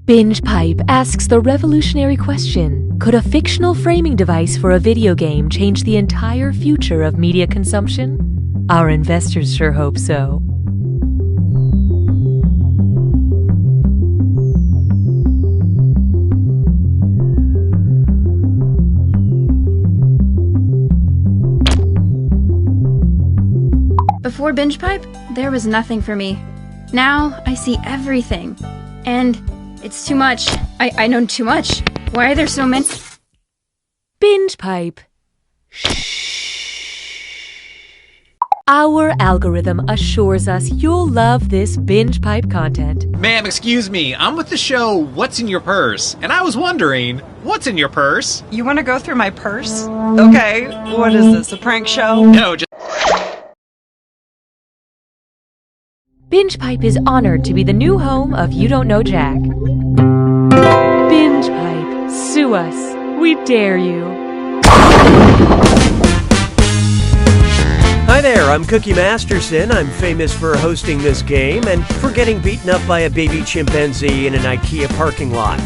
Binge Pipe asks the revolutionary question, could a fictional framing device for a video game change the entire future of media consumption? Our investors sure hope so. Before Binge Pipe, there was nothing for me. Now, I see everything. And it's too much. I know too much. Why are there so many? Binge Pipe. Our algorithm assures us you'll love this Binge Pipe content. Ma'am, excuse me. I'm with the show What's in Your Purse? And I was wondering, what's in your purse? You want to go through my purse? Okay, what is this, a prank show? No, just... Binge Pipe is honored to be the new home of You Don't Know Jack. Binge Pipe, sue us. We dare you. Hi there, I'm Cookie Masterson. I'm famous for hosting this game and for getting beaten up by a baby chimpanzee in an IKEA parking lot.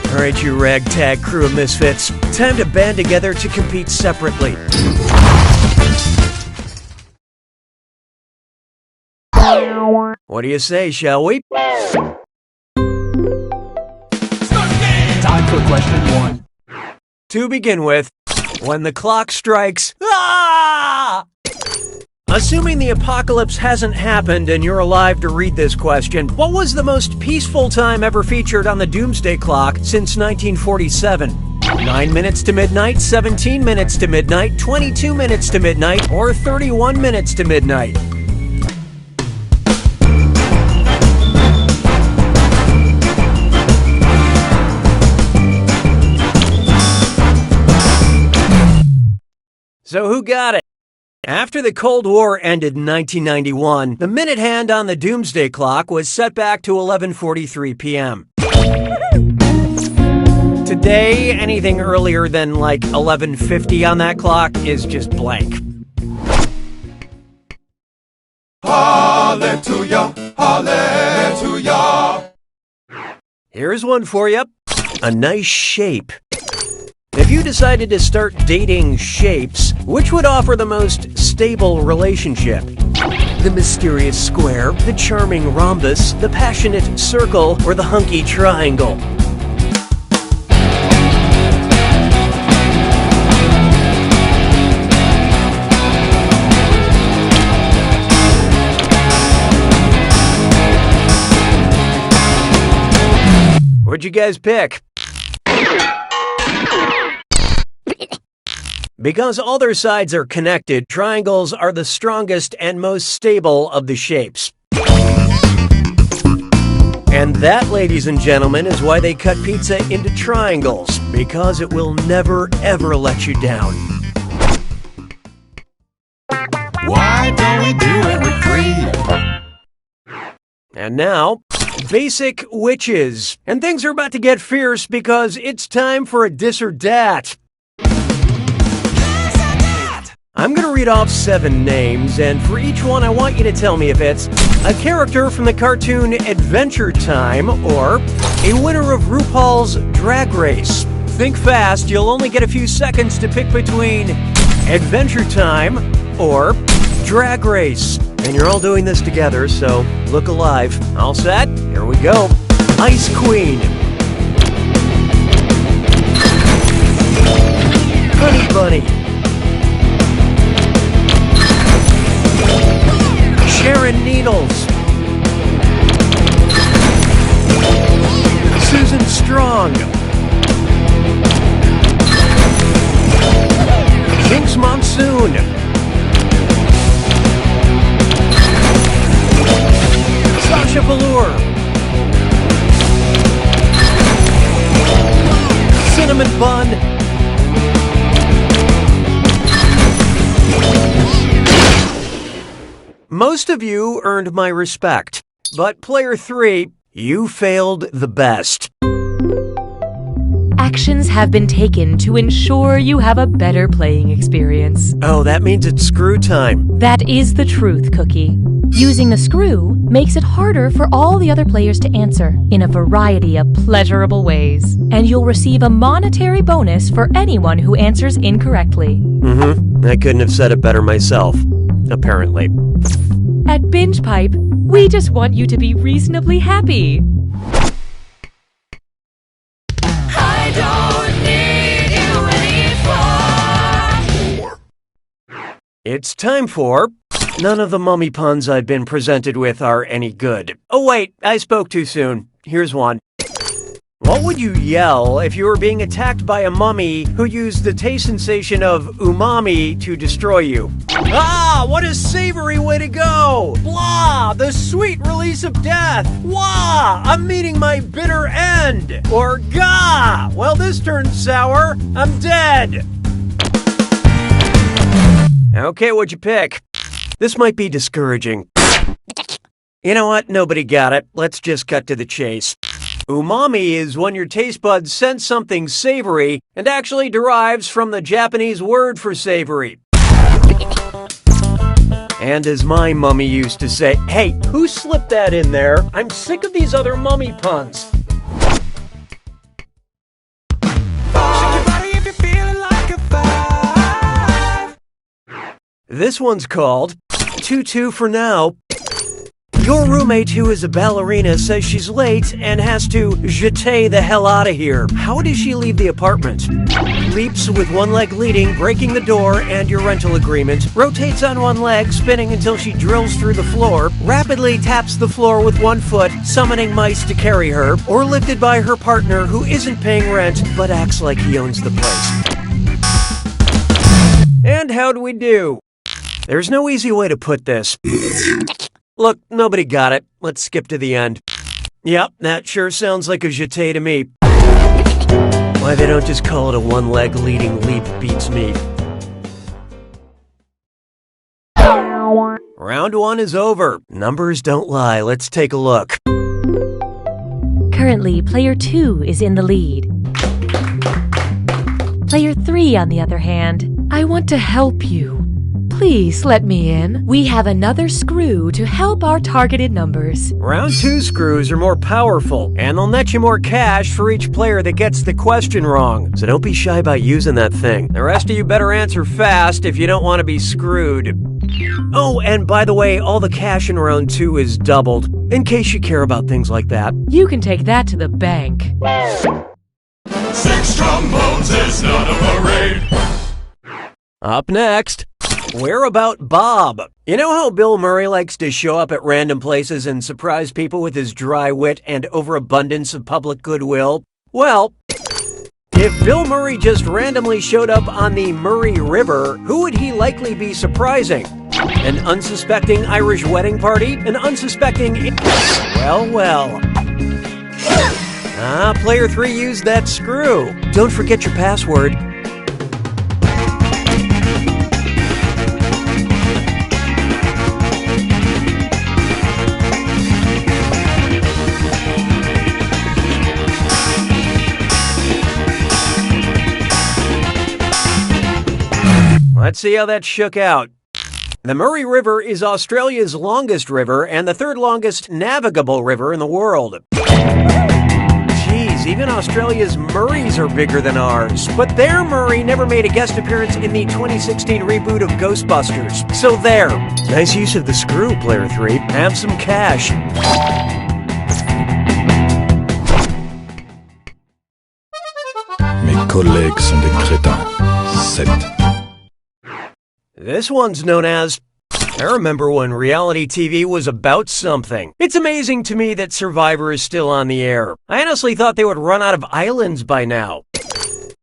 Alright, you ragtag crew of misfits. Time to band together to compete separately. What do you say, shall we? Time for question 1. To begin with, when the clock strikes... Ah! Assuming the apocalypse hasn't happened and you're alive to read this question, what was the most peaceful time ever featured on the Doomsday Clock since 1947? 9 minutes to midnight, 17 minutes to midnight, 22 minutes to midnight, or 31 minutes to midnight? So who got it? After the Cold War ended in 1991, the minute hand on the Doomsday Clock was set back to 11:43 p.m. Today, anything earlier than like 11:50 on that clock is just blank. Hallelujah, hallelujah. Here's one for you. A nice shape. If you decided to start dating shapes, which would offer the most stable relationship? The mysterious square, the charming rhombus, the passionate circle, or the hunky triangle? What'd you guys pick? Because all their sides are connected, triangles are the strongest and most stable of the shapes. And that, ladies and gentlemen, is why they cut pizza into triangles, because it will never, ever let you down. Why don't we do it for free? And now, basic witches. And things are about to get fierce because it's time for a dis or dat. I'm going to read off 7 names, and for each one I want you to tell me if it's a character from the cartoon Adventure Time or a winner of RuPaul's Drag Race. Think fast, you'll only get a few seconds to pick between Adventure Time or Drag Race. And you're all doing this together, so look alive. All set? Here we go. Ice Queen. Honey Bunny. Sharon Needles. Susan Strong. Jinx Monsoon. Sasha Velour. Cinnamon Bun. Most of you earned my respect, but player 3, you failed the best. Actions have been taken to ensure you have a better playing experience. Oh, that means it's screw time. That is the truth, Cookie. Using the screw makes it harder for all the other players to answer in a variety of pleasurable ways, and you'll receive a monetary bonus for anyone who answers incorrectly. I couldn't have said it better myself, apparently. At Binge Pipe, we just want you to be reasonably happy. I don't need you anymore. It's time for... None of the mummy puns I've been presented with are any good. Oh wait, I spoke too soon. Here's one. What would you yell if you were being attacked by a mummy who used the taste sensation of umami to destroy you? Ah, what a savory way to go! Blah, the sweet release of death! Wah, I'm meeting my bitter end! Or gah, well this turned sour, I'm dead! Okay, what'd you pick? This might be discouraging. You know what? Nobody got it. Let's just cut to the chase. Umami is when your taste buds sense something savory and actually derives from the Japanese word for savory. And as my mummy used to say, hey, who slipped that in there? I'm sick of these other mummy puns. This one's called 2-2 for now. Your roommate, who is a ballerina, says she's late and has to jeter the hell out of here. How does she leave the apartment? Leaps with one leg leading, breaking the door and your rental agreement, rotates on one leg, spinning until she drills through the floor, rapidly taps the floor with one foot, summoning mice to carry her, or lifted by her partner who isn't paying rent but acts like he owns the place. And how do we do? There's no easy way to put this. Look, nobody got it. Let's skip to the end. Yep, that sure sounds like a jeté to me. Why they don't just call it a one-leg leading leap beats me. Round one is over. Numbers don't lie. Let's take a look. Currently, player 2 is in the lead. Player 3, on the other hand, I want to help you. Please let me in. We have another screw to help our targeted numbers. Round 2 screws are more powerful, and they'll net you more cash for each player that gets the question wrong. So don't be shy about using that thing. The rest of you better answer fast if you don't want to be screwed. Oh, and by the way, all the cash in round 2 is doubled, in case you care about things like that. You can take that to the bank. 6 trombones is not a parade. Up next, where about Bob? You know how Bill Murray likes to show up at random places and surprise people with his dry wit and overabundance of public goodwill? Well, if Bill Murray just randomly showed up on the Murray River, who would he likely be surprising? An unsuspecting Irish wedding party? An unsuspecting... Well. Player 3 used that screw. Don't forget your password. Let's see how that shook out. The Murray River is Australia's longest river and the third longest navigable river in the world. Jeez, even Australia's Murrays are bigger than ours. But their Murray never made a guest appearance in the 2016 reboot of Ghostbusters. So there. Nice use of the screw, player 3. Have some cash. Mes collègues sont des crétins. 7. This one's known as... I remember when reality TV was about something. It's amazing to me that Survivor is still on the air. I honestly thought they would run out of islands by now.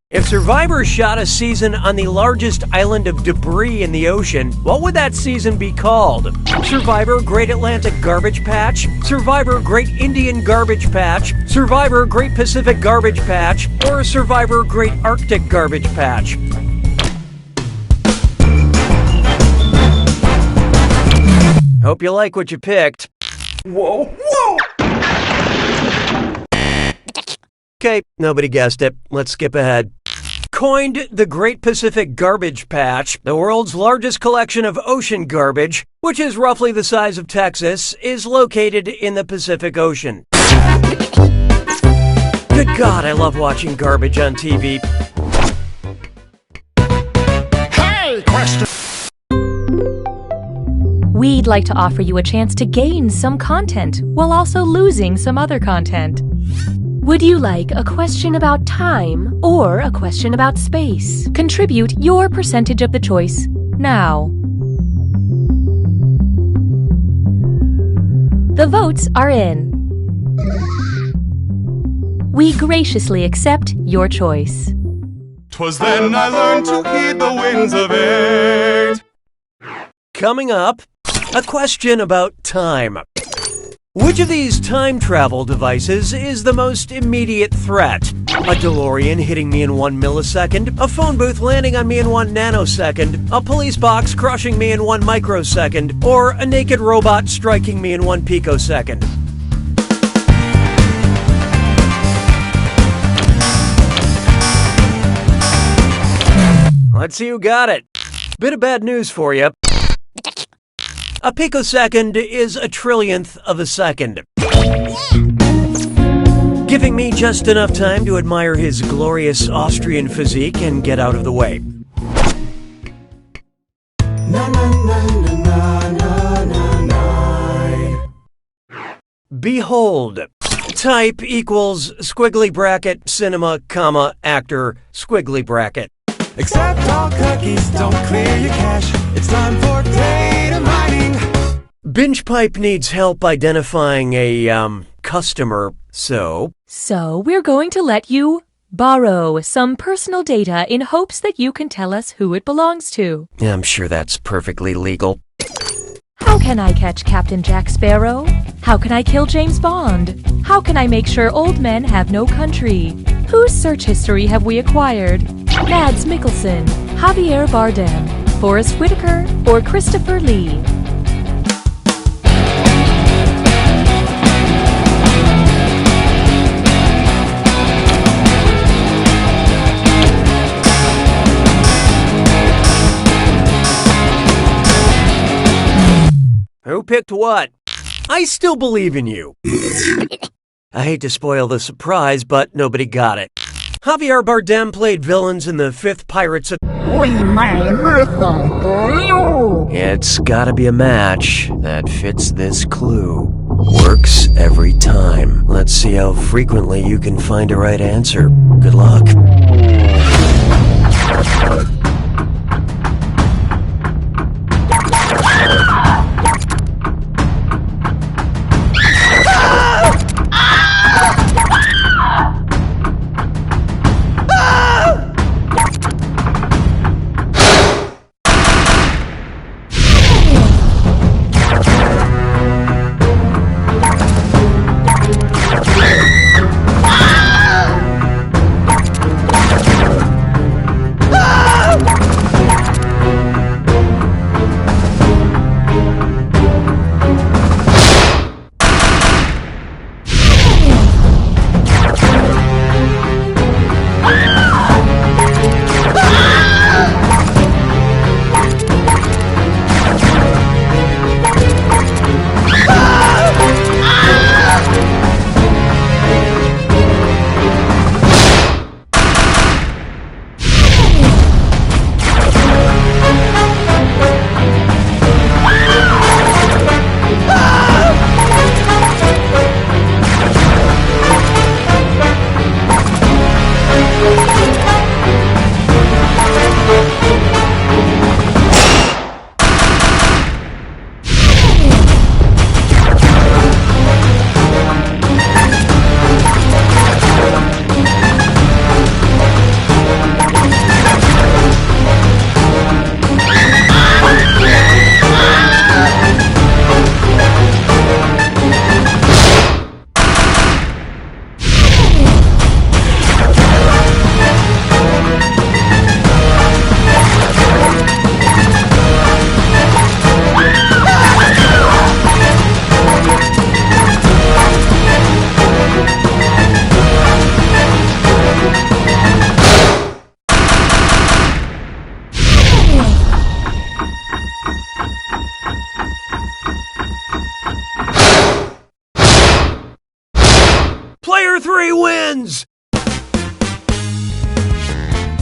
If Survivor shot a season on the largest island of debris in the ocean, what would that season be called? Survivor Great Atlantic Garbage Patch? Survivor Great Indian Garbage Patch? Survivor Great Pacific Garbage Patch? Or Survivor Great Arctic Garbage Patch? Hope you like what you picked. Whoa! Okay, nobody guessed it. Let's skip ahead. Coined the Great Pacific Garbage Patch, the world's largest collection of ocean garbage, which is roughly the size of Texas, is located in the Pacific Ocean? Good God, I love watching garbage on TV. Hey, question. We'd like to offer you a chance to gain some content while also losing some other content. Would you like a question about time or a question about space? Contribute your percentage of the choice now. The votes are in. We graciously accept your choice. 'Twas then I learned to heed the winds of eight. Coming up, a question about time. Which of these time travel devices is the most immediate threat? A DeLorean hitting me in 1 millisecond, a phone booth landing on me in 1 nanosecond, a police box crushing me in 1 microsecond, or a naked robot striking me in 1 picosecond? Let's see who got it. Bit of bad news for you. A picosecond is a trillionth of a second. Giving me just enough time to admire his glorious Austrian physique and get out of the way. Behold. Type equals squiggly bracket, cinema, comma, actor, squiggly bracket. Accept all cookies, don't clear your cache. It's time for data mining. BingePipe needs help identifying a, customer, so we're going to let you borrow some personal data in hopes that you can tell us who it belongs to. I'm sure that's perfectly legal. How can I catch Captain Jack Sparrow? How can I kill James Bond? How can I make sure old men have no country? Whose search history have we acquired? Mads Mikkelsen, Javier Bardem, Forrest Whitaker, or Christopher Lee? Who picked what? I still believe in you. I hate to spoil the surprise, but nobody got it. Javier Bardem played villains in the 5th Pirates of... It's gotta be a match that fits this clue. Works every time. Let's see how frequently you can find a right answer. Good luck.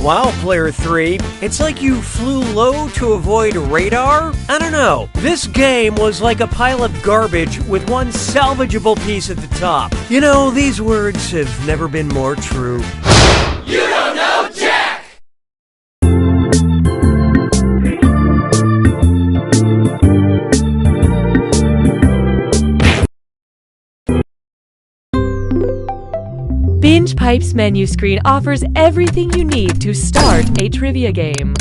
Wow, Player 3, it's like you flew low to avoid radar? I don't know. This game was like a pile of garbage with one salvageable piece at the top. You know, these words have never been more true. You don't know Jack! Binge Pipe's menu screen offers everything you need to start a trivia game.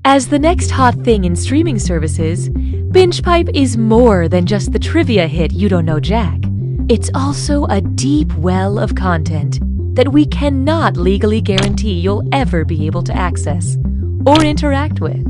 As the next hot thing in streaming services, Binge Pipe is more than just the trivia hit You Don't Know Jack. It's also a deep well of content that we cannot legally guarantee you'll ever be able to access or interact with.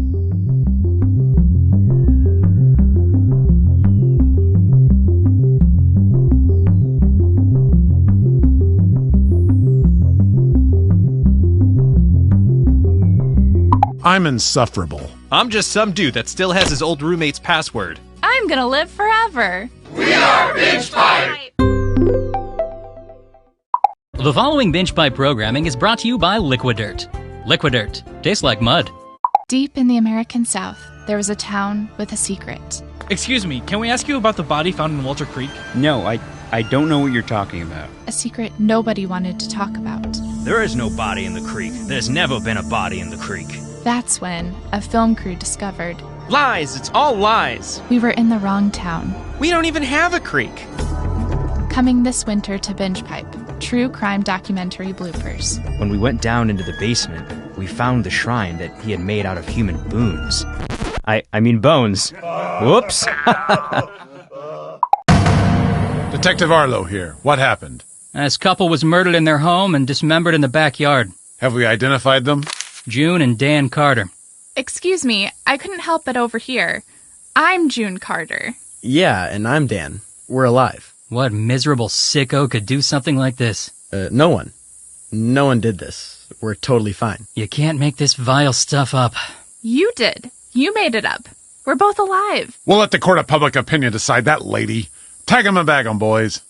I'm insufferable. I'm just some dude that still has his old roommate's password. I'm gonna live forever. We are Binge Pipe! The following Binge Pipe programming is brought to you by Liquidirt. Liquidirt. Tastes like mud. Deep in the American South, there was a town with a secret. Excuse me, can we ask you about the body found in Walter Creek? No, I don't know what you're talking about. A secret nobody wanted to talk about. There is no body in the creek. There's never been a body in the creek. That's when a film crew discovered Lies! It's all lies! we were in the wrong town. We don't even have a creek! Coming this winter to Binge Pipe, true crime documentary bloopers. When we went down into the basement, we found the shrine that he had made out of human boons. I mean bones. Whoops! Detective Arlo here. What happened? This couple was murdered in their home and dismembered in the backyard. Have we identified them? June and Dan Carter. Excuse me, I couldn't help but overhear. I'm June Carter. Yeah, and I'm Dan. We're alive. What miserable sicko could do something like this? No one. No one did this. We're totally fine. You can't make this vile stuff up. You did. You made it up. We're both alive. We'll let the court of public opinion decide that, lady. Tag 'em and bag 'em, boys.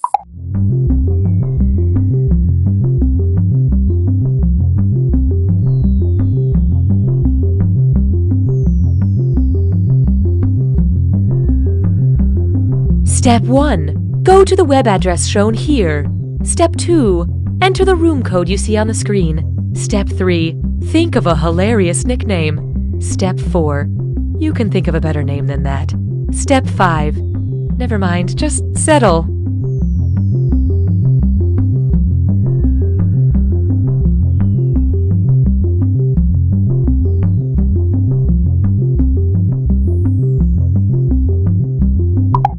Step 1. Go to the web address shown here. Step 2. Enter the room code you see on the screen. Step 3. Think of a hilarious nickname. Step 4. You can think of a better name than that. Step 5. Never mind, just settle.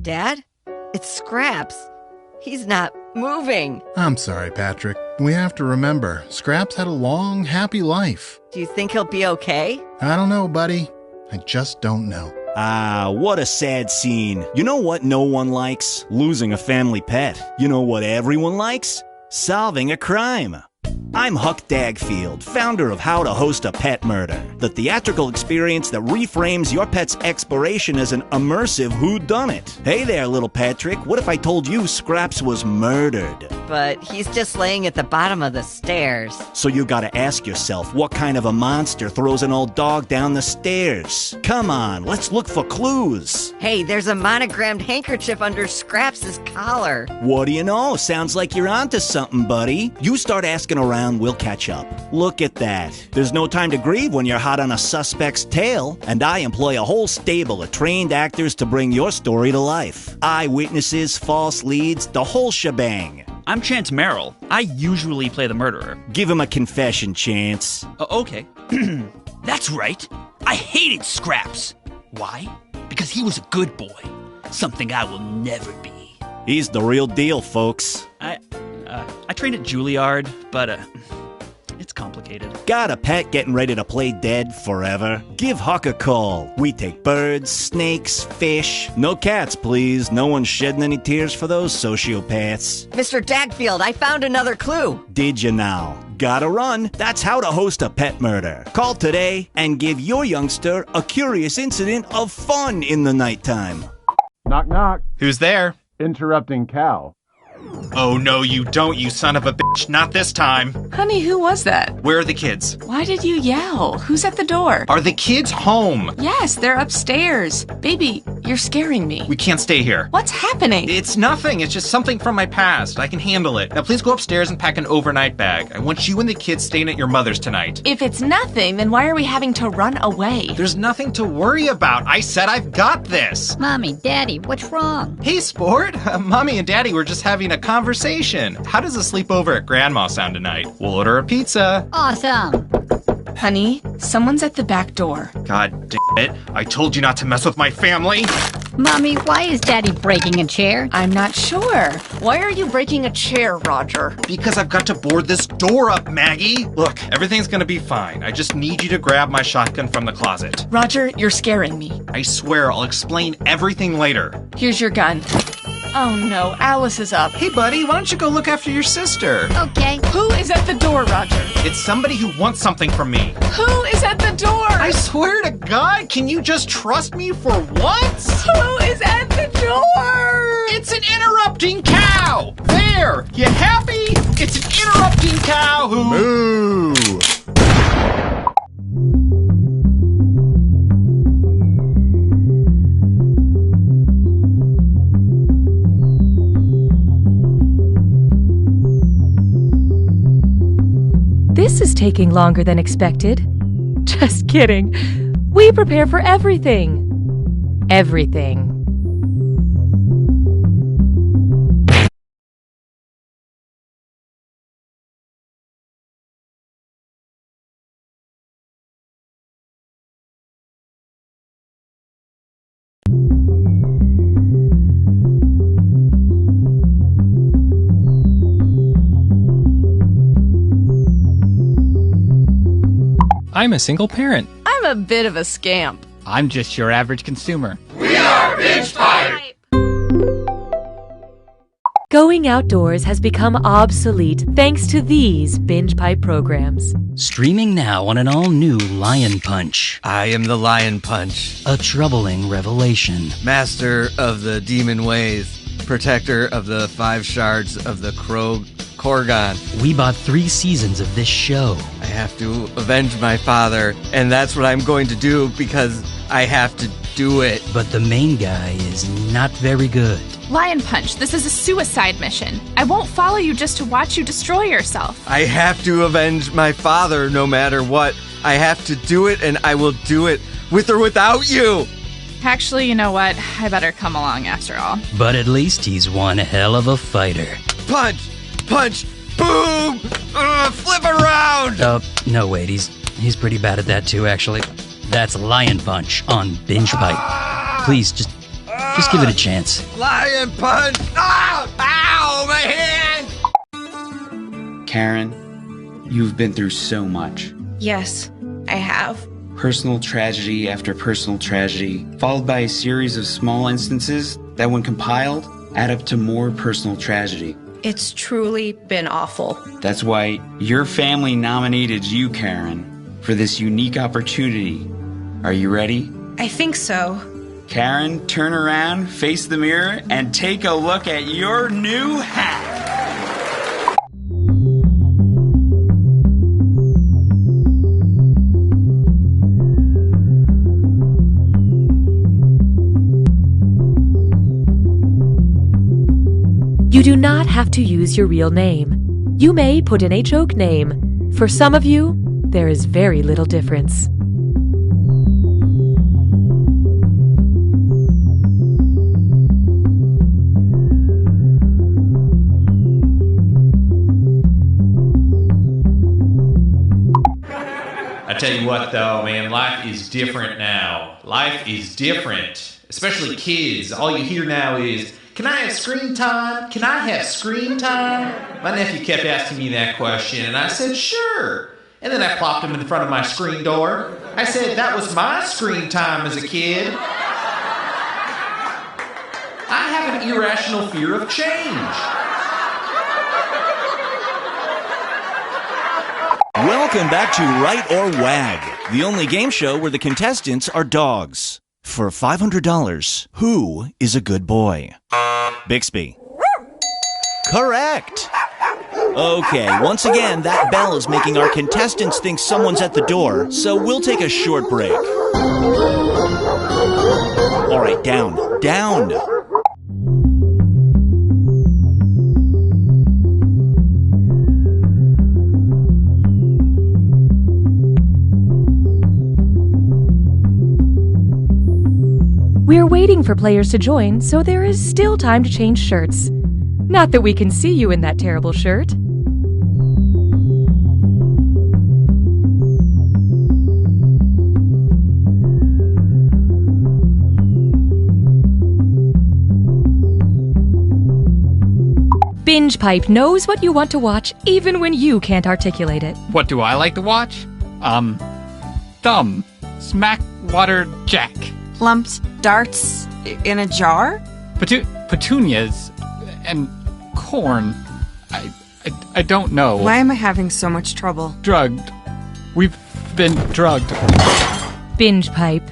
Dad? It's Scraps. He's not moving. I'm sorry, Patrick. We have to remember, Scraps had a long, happy life. Do you think he'll be okay? I don't know, buddy. I just don't know. Ah, what a sad scene. You know what no one likes? Losing a family pet. You know what everyone likes? Solving a crime. I'm Huck Dagfield, founder of How to Host a Pet Murder, the theatrical experience that reframes your pet's exploration as an immersive whodunit. Hey there, little Patrick, what if I told you Scraps was murdered? But he's just laying at the bottom of the stairs. So you gotta ask yourself, what kind of a monster throws an old dog down the stairs? Come on, let's look for clues. Hey, there's a monogrammed handkerchief under Scraps' collar. What do you know? Sounds like you're onto something, buddy. You start asking around, we'll catch up. Look at that. There's no time to grieve when you're hot on a suspect's tail, and I employ a whole stable of trained actors to bring your story to life. Eyewitnesses, false leads, the whole shebang. I'm Chance Merrill. I usually play the murderer. Give him a confession, Chance. Okay. That's right. I hated Scraps. Why? Because he was a good boy. Something I will never be. He's the real deal, folks. I trained at Juilliard, but it's complicated. Got a pet getting ready to play dead forever? Give Huck a call. We take birds, snakes, fish. No cats, please. No one's shedding any tears for those sociopaths. Mr. Dagfield, I found another clue. Did you now? Gotta run. That's how to host a pet murder. Call today and give your youngster a curious incident of fun in the nighttime. Knock, knock. Who's there? Interrupting cow. Oh, no, you don't, you son of a bitch. Not this time. Honey, who was that? Where are the kids? Why did you yell? Who's at the door? Are the kids home? Yes, they're upstairs. Baby, you're scaring me. We can't stay here. What's happening? It's nothing. It's just something from my past. I can handle it. Now, please go upstairs and pack an overnight bag. I want you and the kids staying at your mother's tonight. If it's nothing, then why are we having to run away? There's nothing to worry about. I said I've got this. Mommy, Daddy, what's wrong? Hey, sport. Mommy and Daddy were just having a conversation. How does a sleepover at Grandma sound tonight? We'll order a pizza. Awesome. Honey, someone's at the back door. God damn it. I told you not to mess with my family. Mommy, why is Daddy breaking a chair? I'm not sure. Why are you breaking a chair, Roger? Because I've got to board this door up, Maggie. Look, everything's gonna be fine. I just need you to grab my shotgun from the closet. Roger, you're scaring me. I swear I'll explain everything later. Here's your gun. Oh no, Alice is up. Hey buddy, why don't you go look after your sister? Okay. Who is at the door, Roger? It's somebody who wants something from me. Who is at the door? I swear to God, can you just trust me for once? Who is at the door? It's an interrupting cow! There! You happy? It's an interrupting cow who... Moo! This is taking longer than expected. Just kidding. We prepare for everything. Everything. I'm a single parent. I'm a bit of a scamp. I'm just your average consumer. We are Binge Pipe! Going outdoors has become obsolete thanks to these Binge Pipe programs. Streaming now on an all-new Lion Punch. I am the Lion Punch. A troubling revelation. Master of the demon ways. Protector of the 5 shards of the Korgon. We bought 3 seasons of this show. I have to avenge my father, and that's what I'm going to do because I have to do it. But the main guy is not very good. Lion Punch, this is a suicide mission. I won't follow you just to watch you destroy yourself. I have to avenge my father no matter what. I have to do it, and I will do it with or without you. Actually, you know what? I better come along after all. But at least he's one hell of a fighter. Punch! Punch! Boom! Flip around! No, wait, he's pretty bad at that too, actually. That's Lion Punch on Binge Pipe. Please, just give it a chance. Lion Punch! Oh! Ow! My hand! Karen, you've been through so much. Yes, I have. Personal tragedy after personal tragedy, followed by a series of small instances that, when compiled, add up to more personal tragedy. It's truly been awful. That's why your family nominated you, Karen, for this unique opportunity. Are you ready? I think so. Karen, turn around, face the mirror, and take a look at your new hat. You do not have to use your real name. You may put in a joke name. For some of you, there is very little difference. tell you what, though, man, life is different now. Life is different. Especially kids. All you hear now is, can I have screen time? Can I have screen time? My nephew kept asking me that question, and I said, sure. And then I plopped him in front of my screen door. I said, that was my screen time as a kid. I have an irrational fear of change. Welcome back to Right or Wag, the only game show where the contestants are dogs. For $500, who is a good boy? Bixby. Correct. Okay, once again, that bell is making our contestants think someone's at the door, so we'll take a short break. All right, down. We're waiting for players to join, so there is still time to change shirts. Not that we can see you in that terrible shirt. Binge Pipe knows what you want to watch even when you can't articulate it. What do I like to watch? Thumb. Smack Water Jack. Lumped darts in a jar? Petunias and corn. I don't know. Why am I having so much trouble? Drugged. We've been drugged. Binge Pipe.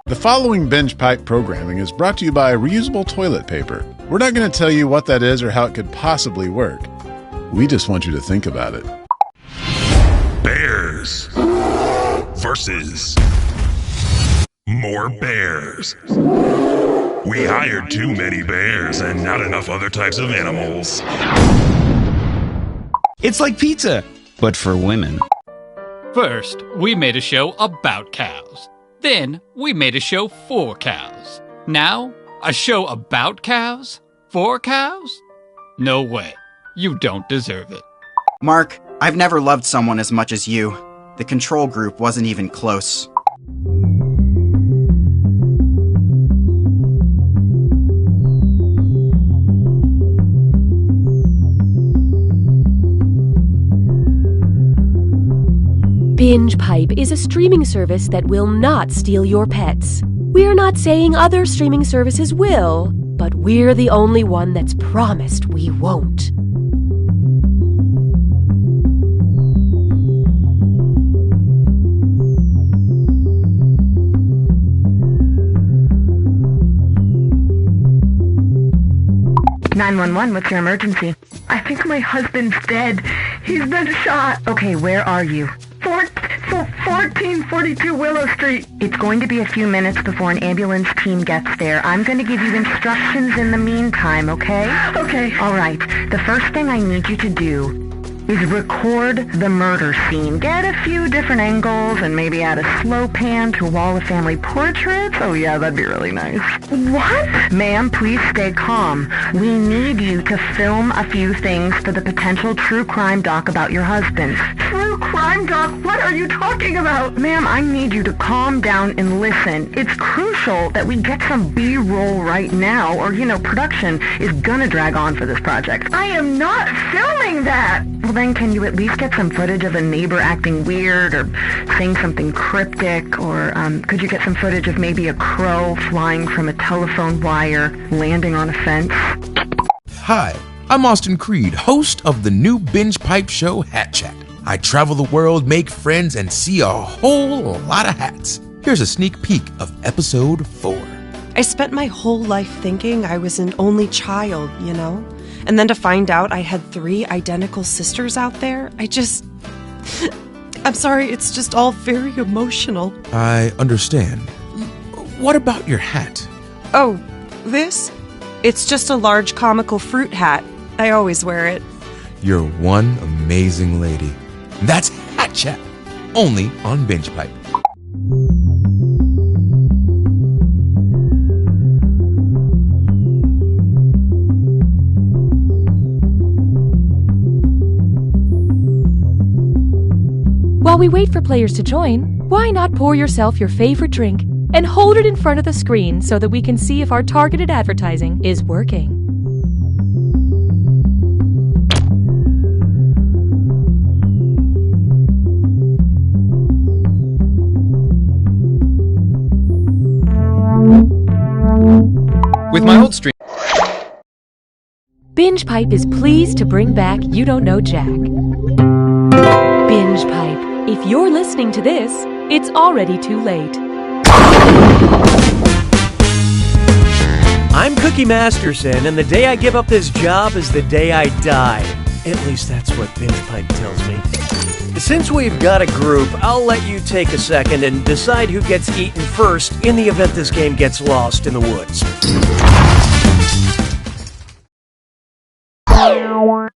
The following Binge Pipe programming is brought to you by reusable toilet paper. We're not going to tell you what that is or how it could possibly work. We just want you to think about it. Bears versus more bears. We hired too many bears and not enough other types of animals. It's like pizza, but for women. First, we made a show about cows. Then, we made a show for cows. Now, a show about cows? For cows? No way. You don't deserve it. Mark, I've never loved someone as much as you. The control group wasn't even close. Binge Pipe is a streaming service that will not steal your pets. We're not saying other streaming services will, but we're the only one that's promised we won't. "911, what's your emergency?" "I think my husband's dead. He's been shot." "Okay, where are you?" 1442 Willow Street. It's going to be a few minutes before an ambulance team gets there. I'm going to give you instructions in the meantime, okay? Okay. All right. The first thing I need you to do is record the murder scene. Get a few different angles and maybe add a slow pan to a wall of family portraits. Oh yeah, that'd be really nice. What? Ma'am, please stay calm. We need you to film a few things for the potential true crime doc about your husband. True crime doc? What are you talking about? Ma'am, I need you to calm down and listen. It's crucial that we get some B-roll right now, or, production is gonna drag on for this project. I am not filming that! Well, then can you at least get some footage of a neighbor acting weird or saying something cryptic? Or could you get some footage of maybe a crow flying from a telephone wire, landing on a fence? Hi, I'm Austin Creed, host of the new Binge Pipe show Hat Chat. I travel the world, make friends, and see a whole lot of hats. Here's a sneak peek of episode 4. I spent my whole life thinking I was an only child, And then to find out I had 3 identical sisters out there, I'm sorry, it's just all very emotional. I understand. What about your hat? Oh, this? It's just a large comical fruit hat. I always wear it. You're one amazing lady. That's Hat Chat, only on Binge Pipe. While we wait for players to join, why not pour yourself your favorite drink and hold it in front of the screen so that we can see if our targeted advertising is working? With my old stream. Binge Pipe is pleased to bring back You Don't Know Jack. Binge Pipe, if you're listening to this, it's already too late. I'm Cookie Masterson, and the day I give up this job is the day I die. At least that's what Binge Pipe tells me. Since we've got a group, I'll let you take a second and decide who gets eaten first in the event this game gets lost in the woods.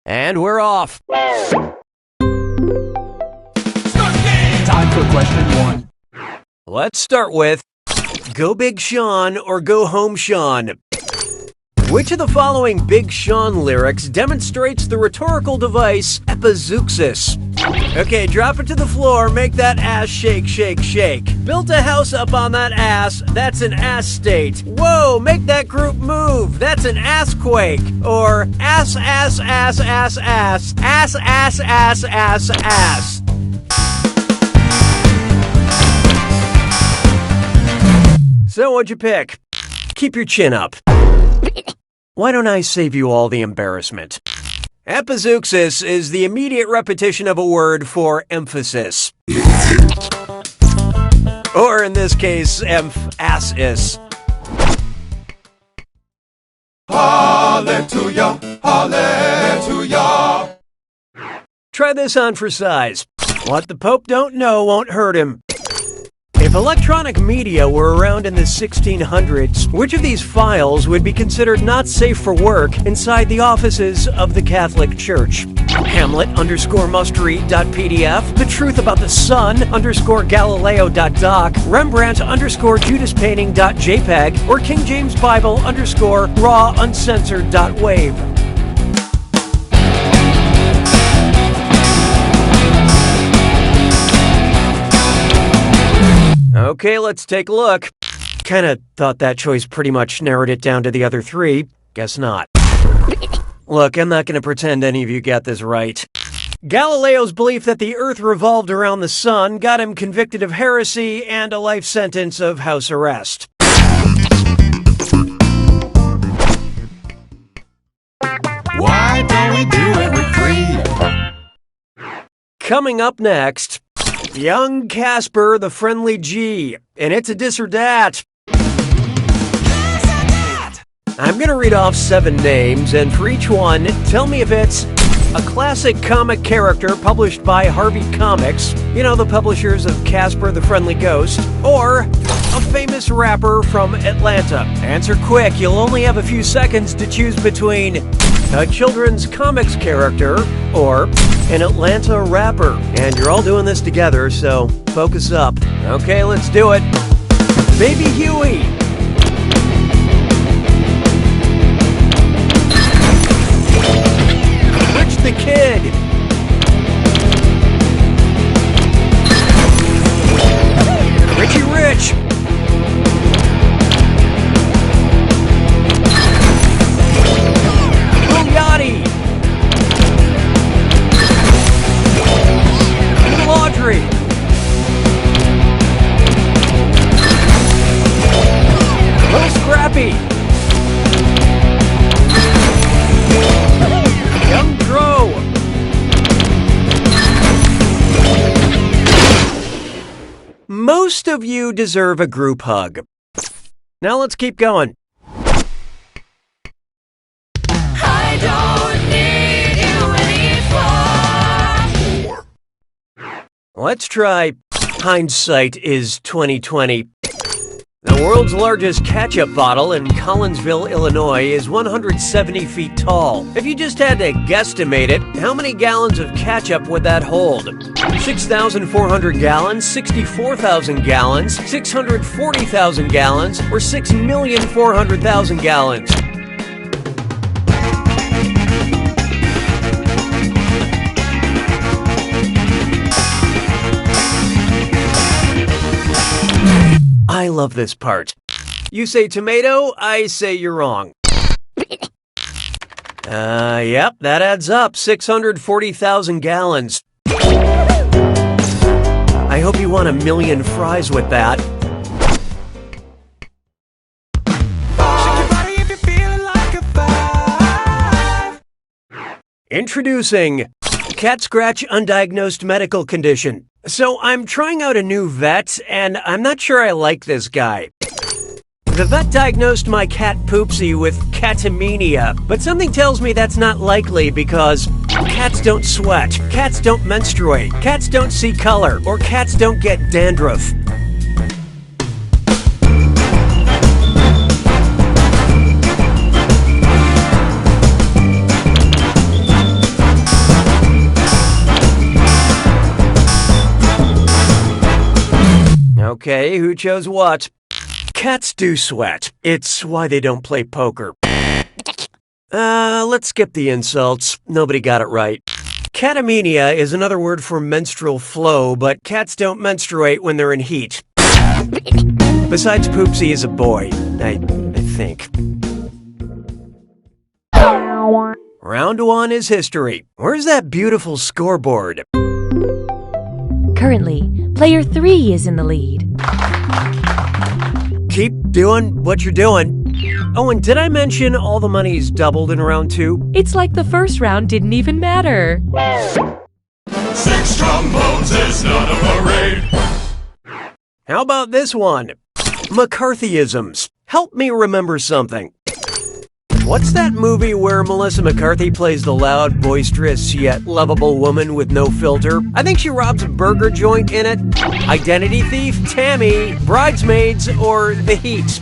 And we're off. Time for question 1. Let's start with Go Big Sean or Go Home Sean. Which of the following Big Sean lyrics demonstrates the rhetorical device epizeuxis? Okay, drop it to the floor, make that ass shake, shake, shake. Built a house up on that ass, that's an ass state. Whoa, make that group move, that's an ass quake. Or ass, ass, ass, ass, ass, ass, ass, ass, ass, ass. So what'd you pick? Keep your chin up. Why don't I save you all the embarrassment? Epizeuxis is the immediate repetition of a word for emphasis. Or in this case, emphasis. Hallelujah, hallelujah. Try this on for size. What the Pope don't know won't hurt him. If electronic media were around in the 1600s, which of these files would be considered not safe for work inside the offices of the Catholic Church? Hamlet_must-read.pdf, The Truth About the Sun_Galileo.doc, Rembrandt_JudasPainting.jpg, or King James Bible_raw uncensored.wave. Okay, let's take a look. Kinda thought that choice pretty much narrowed it down to the other three. Guess not. Look, I'm not gonna pretend any of you got this right. Galileo's belief that the Earth revolved around the sun got him convicted of heresy and a life sentence of house arrest. Why don't we do it for free? Coming up next, Young Casper the Friendly G, and it's a dis or dat. I'm gonna read off 7 names, and for each one, tell me if it's a classic comic character published by Harvey Comics, you know, the publishers of Casper the Friendly Ghost, or a famous rapper from Atlanta. Answer quick, you'll only have a few seconds to choose between a children's comics character or an Atlanta rapper. And you're all doing this together, so focus up. Okay, let's do it. Baby Huey. Rich the Kid. Richie Rich. Lil Yachty. Lil Audrey. Lil Scrappy. Young Dro. Most of you deserve a group hug. Now let's keep going. I don't need you anymore. Let's try hindsight is 2020. The world's largest ketchup bottle in Collinsville, Illinois is 170 feet tall. If you just had to guesstimate it, how many gallons of ketchup would that hold? 6,400 gallons, 64,000 gallons, 640,000 gallons, or 6,400,000 gallons? love this part. You say tomato, I say you're wrong. Yep, that adds up. 640,000 gallons. I hope you want 1,000,000 fries with that. Introducing cat scratch undiagnosed medical condition. So I'm trying out a new vet, and I'm not sure I like this guy. The vet diagnosed my cat Poopsie with catamenia, but something tells me that's not likely because cats don't sweat, cats don't menstruate, cats don't see color, or cats don't get dandruff. Okay, who chose what? Cats do sweat. It's why they don't play poker. Let's skip the insults. Nobody got it right. Catamenia is another word for menstrual flow, but cats don't menstruate when they're in heat. Besides, Poopsie is a boy, I think. Round 1 is history. Where's that beautiful scoreboard? Currently, player 3 is in the lead. Keep doing what you're doing. Oh, and did I mention all the money's doubled in round 2? It's like the first round didn't even matter. 6 trombones is not a parade. How about this one? McCarthyisms. Help me remember something. What's that movie where Melissa McCarthy plays the loud, boisterous, yet lovable woman with no filter? I think she robs a burger joint in it. Identity Thief, Tammy, Bridesmaids, or The Heat?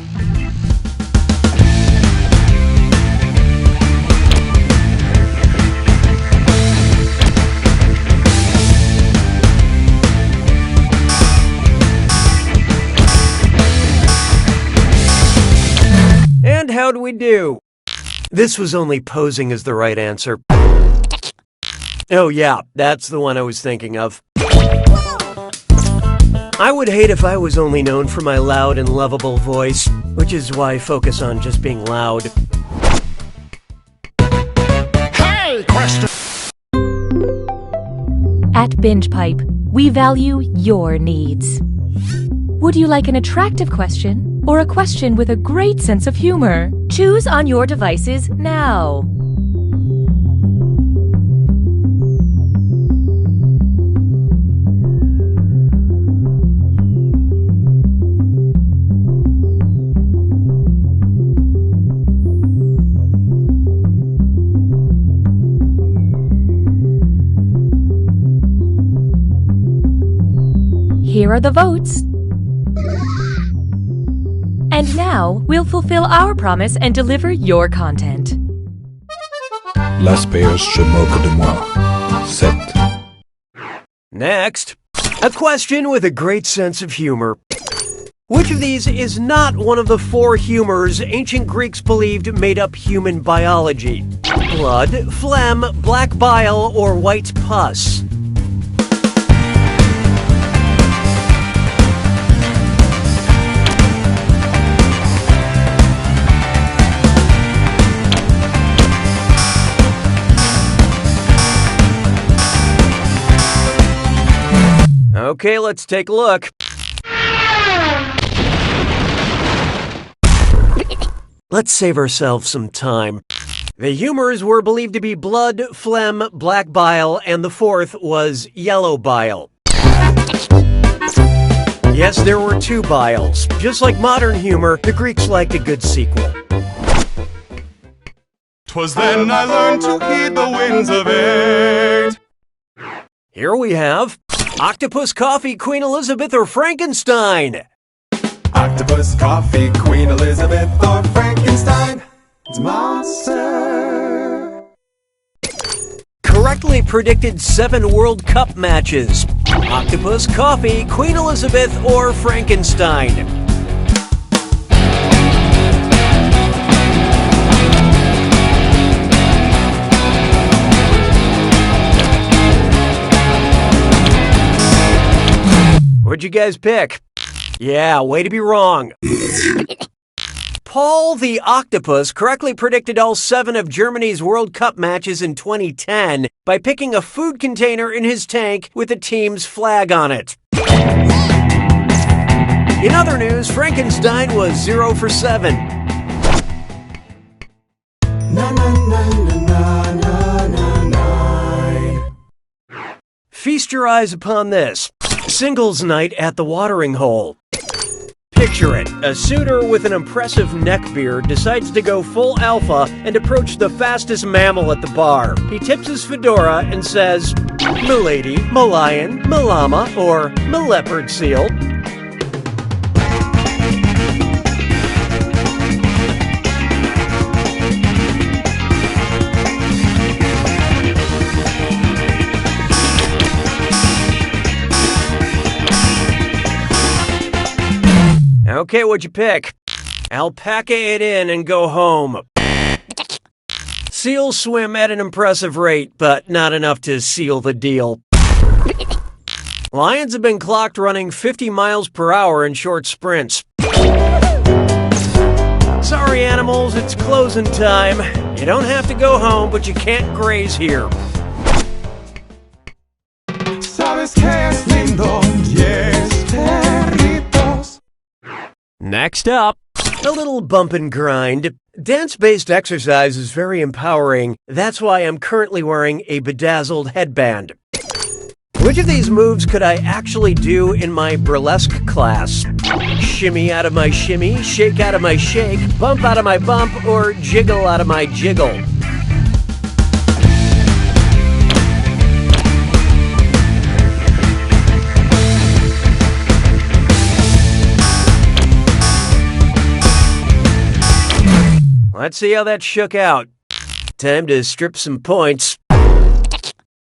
And how'd we do? This was only posing as the right answer. Oh yeah, that's the one I was thinking of. I would hate if I was only known for my loud and lovable voice, which is why I focus on just being loud. Hey, question! At Binge Pipe, we value your needs. Would you like an attractive question or a question with a great sense of humor? Choose on your devices now. Here are the votes. And now, we'll fulfill our promise and deliver your content. Las Bears se moquent de moi. 7. Next, a question with a great sense of humor. Which of these is not one of the 4 humors ancient Greeks believed made up human biology? Blood, phlegm, black bile, or white pus? Okay, let's take a look. Let's save ourselves some time. The humors were believed to be blood, phlegm, black bile, and the 4th was yellow bile. Yes, there were 2 biles. Just like modern humor, the Greeks liked a good sequel. 'Twas then I learned to heed the winds of age. Here we have Octopus, Coffee, Queen Elizabeth, or Frankenstein? Octopus, coffee, Queen Elizabeth, or Frankenstein. It's monster. Correctly predicted 7 World Cup matches. Octopus, Coffee, Queen Elizabeth, or Frankenstein? What'd you guys pick? Yeah, way to be wrong. Paul the Octopus correctly predicted all 7 of Germany's World Cup matches in 2010 by picking a food container in his tank with the team's flag on it. In other news, Frankenstein was 0 for 7. Feast your eyes upon this. Singles night at the watering hole. Picture it. A suitor with an impressive neck beard decides to go full alpha and approach the fastest mammal at the bar. He tips his fedora and says, "Milady, Milion, Milama, or Milleopard seal." Okay, what'd you pick? Alpaca it in and go home. Seals swim at an impressive rate, but not enough to seal the deal. Lions have been clocked running 50 miles per hour in short sprints. Sorry, animals, it's closing time. You don't have to go home, but you can't graze here. Sabes que es lindo, yes, perritos. Next up, a little bump and grind. Dance-based exercise is very empowering. That's why I'm currently wearing a bedazzled headband. Which of these moves could I actually do in my burlesque class? Shimmy out of my shimmy, shake out of my shake, bump out of my bump, or jiggle out of my jiggle? Let's see how that shook out. Time to strip some points.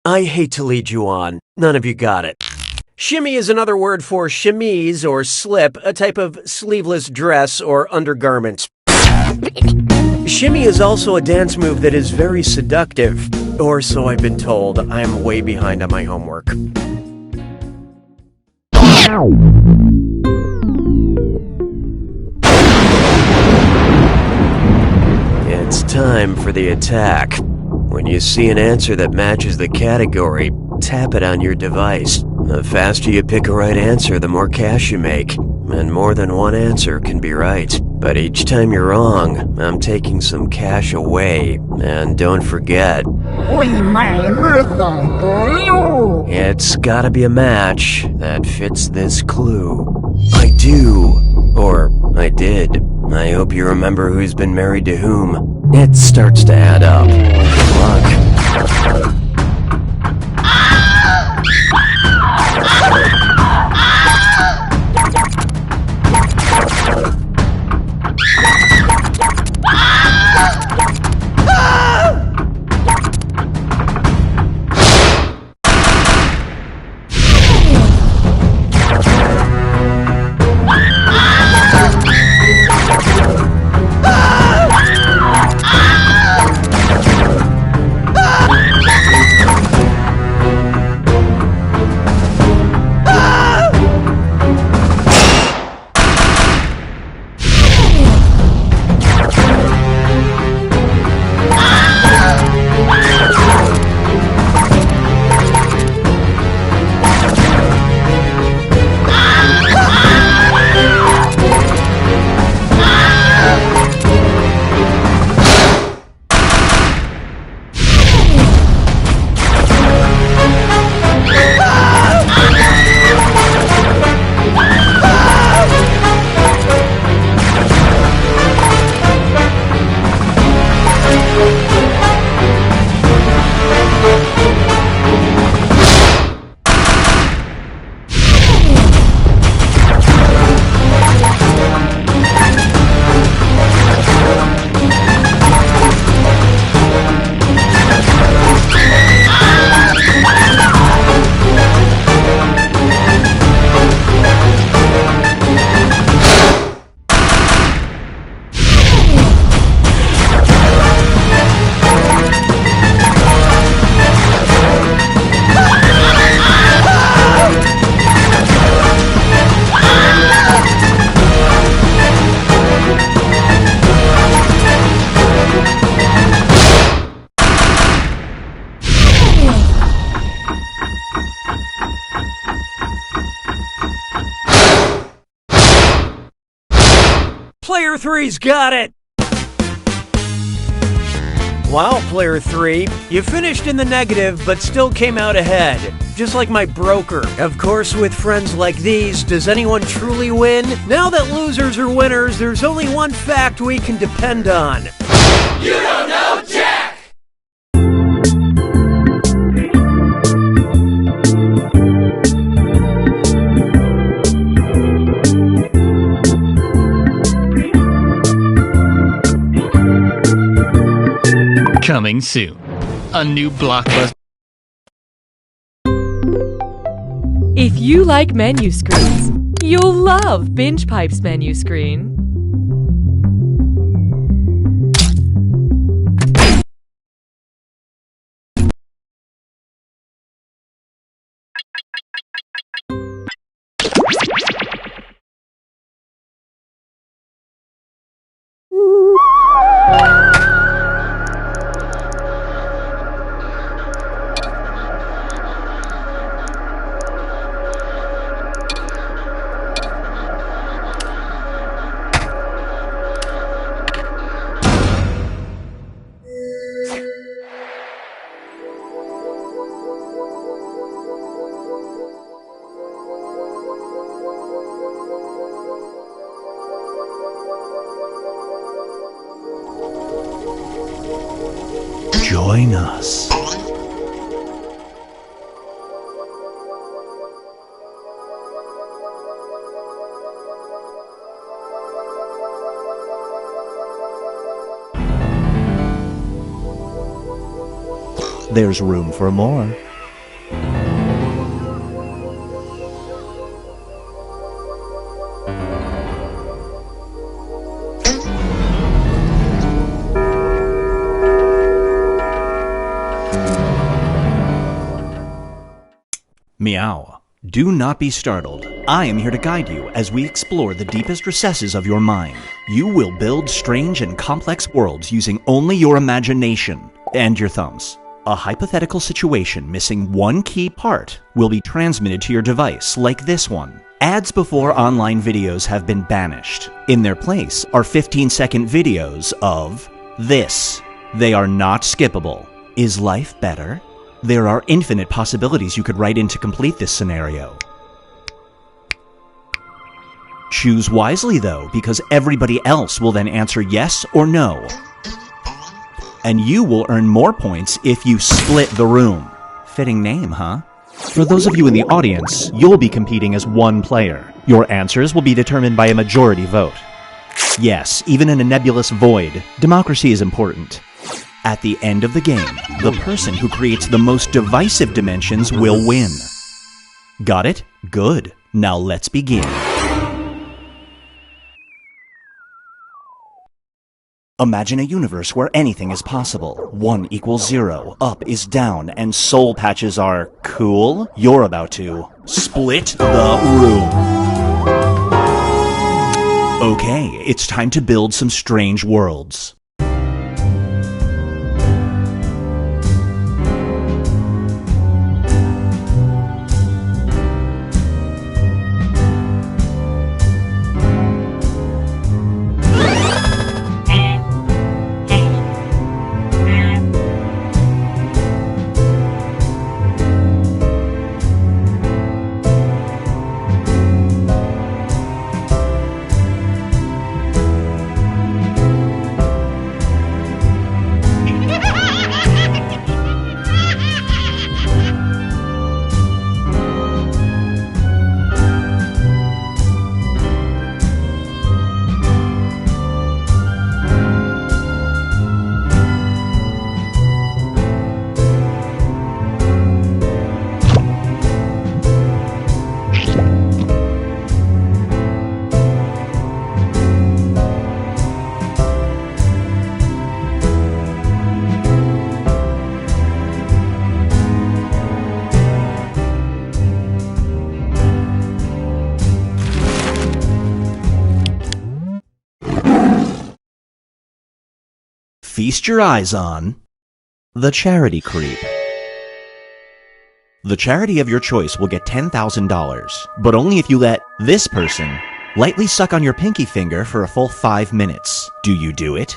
I hate to lead you on. None of you got it. Shimmy is another word for chemise or slip, a type of sleeveless dress or undergarment. Shimmy is also a dance move that is very seductive. Or so I've been told. I'm way behind on my homework. It's time for the attack. When you see an answer that matches the category, tap it on your device. The faster you pick a right answer, the more cash you make. And more than one answer can be right. But each time you're wrong, I'm taking some cash away. And don't forget, it's gotta be a match that fits this clue. I do. Or I did. I hope you remember who's been married to whom. It starts to add up. Good luck. Player 3's got it! Wow, Player 3, you finished in the negative but still came out ahead. Just like my broker. Of course, with friends like these, does anyone truly win? Now that losers are winners, there's only one fact we can depend on. You don't know Jack! Coming soon. A new blockbuster. If you like menu screens, you'll love Binge Pipe's menu screen. Join us. There's room for more. Meow. Do not be startled. I am here to guide you as we explore the deepest recesses of your mind. You will build strange and complex worlds using only your imagination and your thumbs. A hypothetical situation missing one key part will be transmitted to your device, like this one. Ads before online videos have been banished. In their place are 15-second videos of this. They are not skippable. Is life better? There are infinite possibilities you could write in to complete this scenario. Choose wisely, though, because everybody else will then answer yes or no. And you will earn more points if you split the room. Fitting name, huh? For those of you in the audience, you'll be competing as one player. Your answers will be determined by a majority vote. Yes, even in a nebulous void, democracy is important. At the end of the game, the person who creates the most divisive dimensions will win. Got it? Good. Now let's begin. Imagine a universe where anything is possible. 1 equals 0, up is down, and soul patches are cool. You're about to split the room. Okay, it's time to build some strange worlds. Feast your eyes on the Charity Creep. The charity of your choice will get $10,000, but only if you let this person Lightly suck on your pinky finger for a full 5 minutes. Do you do it?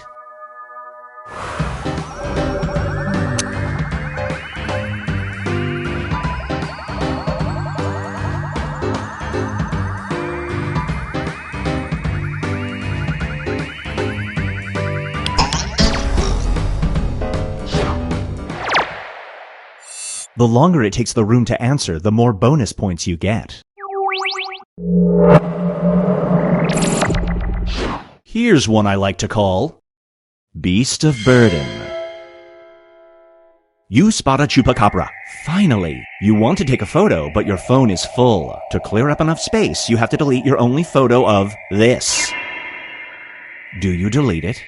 The longer it takes the room to answer, the more bonus points you get. Here's one I like to call Beast of Burden. You spot a chupacabra. Finally! You want to take a photo, but your phone is full. To clear up enough space, you have to delete your only photo of this. Do you delete it?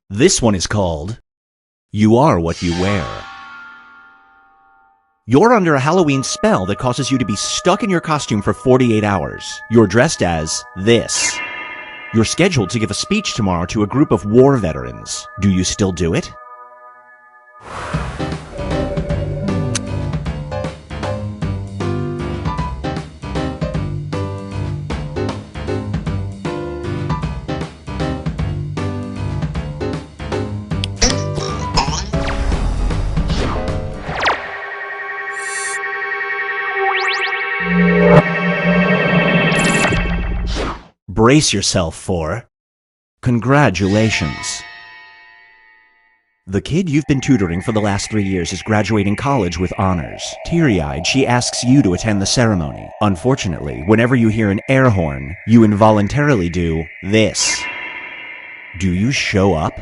This one is called You Are What You Wear. You're under a Halloween spell that causes you to be stuck in your costume for 48 hours. You're dressed as this. You're scheduled to give a speech tomorrow to a group of war veterans. Do you still do it? Brace yourself for congratulations. The kid you've been tutoring for the last 3 years is graduating college with honors. Teary-eyed, she asks you to attend the ceremony. Unfortunately, whenever you hear an air horn, you involuntarily do this. Do you show up?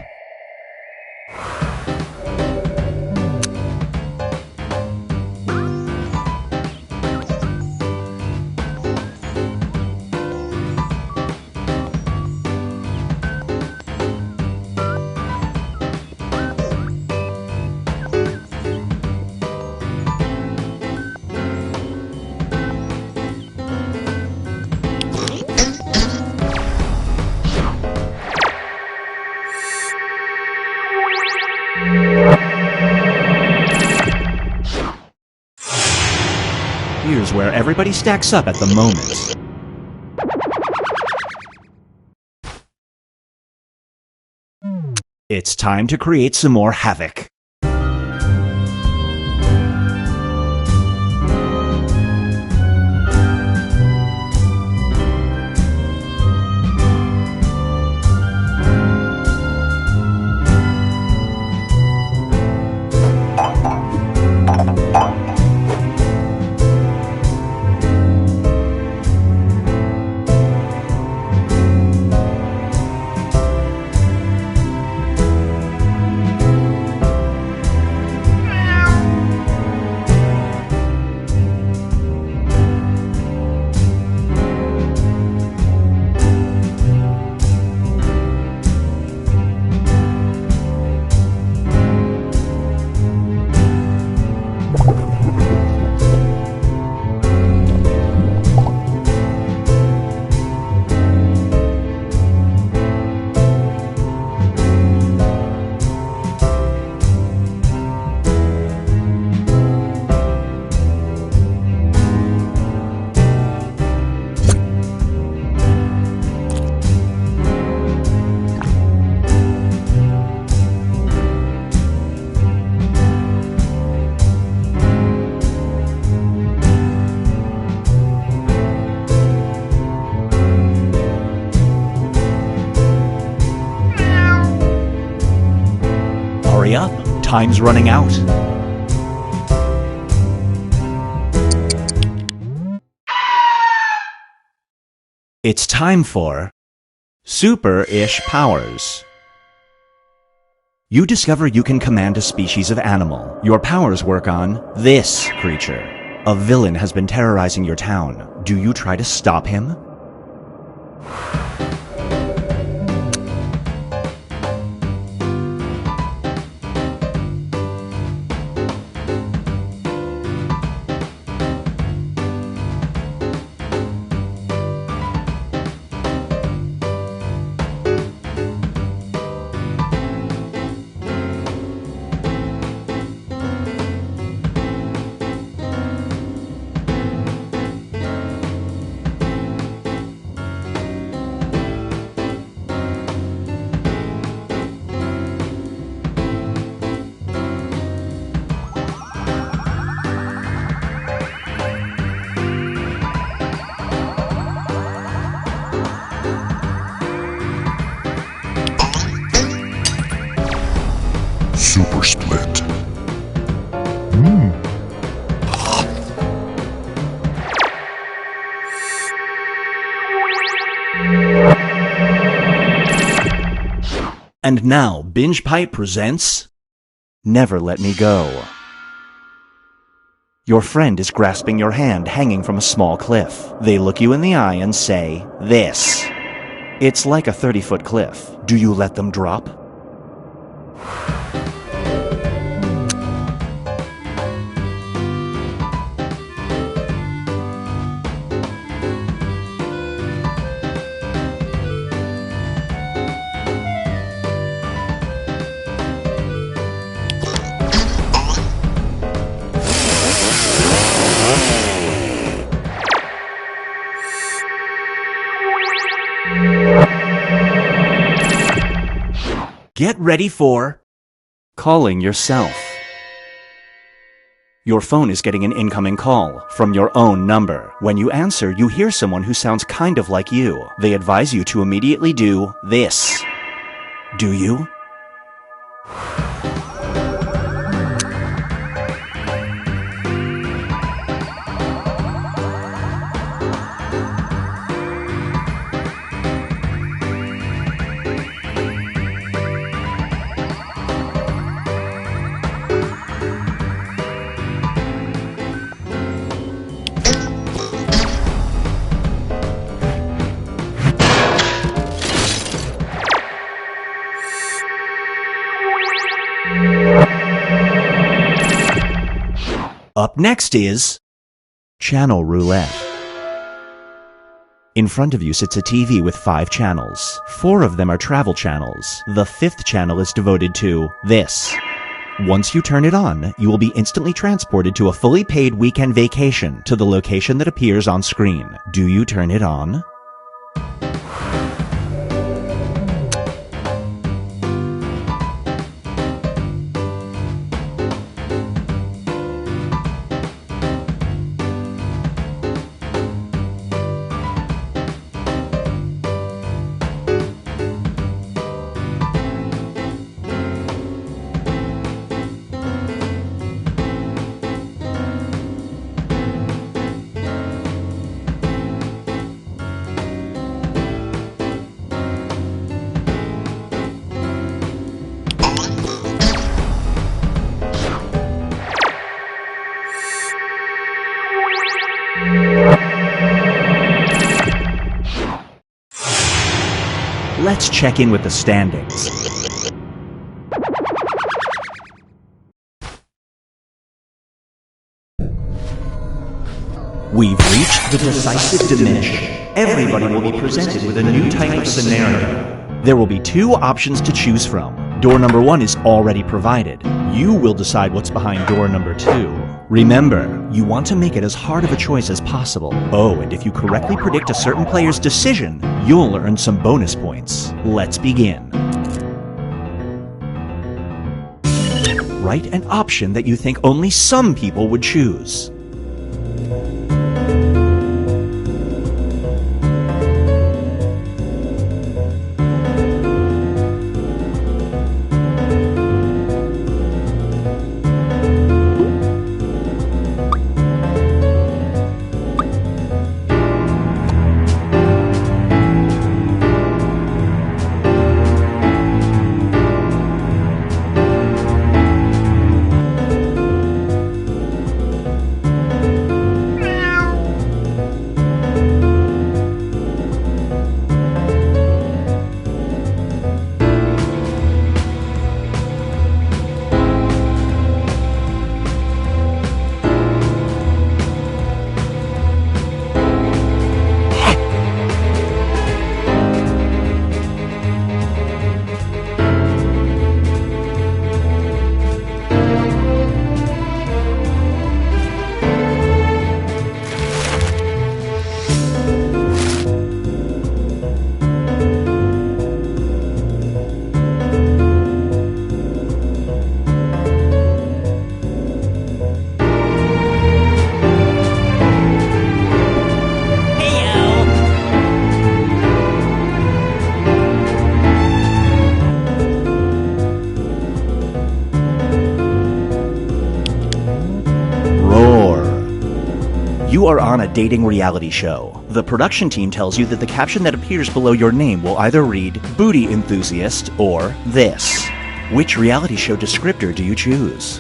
Here's where everybody stacks up at the moment. It's time to create some more havoc. Hurry up, time's running out. It's time for Super-ish Powers. You discover you can command a species of animal. Your powers work on this creature. A villain has been terrorizing your town. Do you try to stop him? Super Split. And now, Binge Pipe presents Never Let Me Go. Your friend is grasping your hand hanging from a small cliff. They look you in the eye and say, "This." It's like a 30-foot cliff. Do you let them drop? Get ready for calling yourself. Your phone is getting an incoming call from your own number. When you answer, you hear someone who sounds kind of like you. They advise you to immediately do this. Do you? Up next is Channel Roulette. In front of you sits a TV with 5 channels. 4 of them are travel channels. The 5th channel is devoted to this. Once you turn it on, you will be instantly transported to a fully paid weekend vacation to the location that appears on screen. Do you turn it on? Let's check in with the standings. We've reached the decisive dimension. Everybody will be presented with a new type of scenario. There will be 2 options to choose from. Door number 1 is already provided. You will decide what's behind door number 2. Remember, you want to make it as hard of a choice as possible. Oh, and if you correctly predict a certain player's decision, you'll earn some bonus points. Let's begin. Write an option that you think only some people would choose. You are on a dating reality show. The production team tells you that the caption that appears below your name will either read Booty Enthusiast or this. Which reality show descriptor do you choose?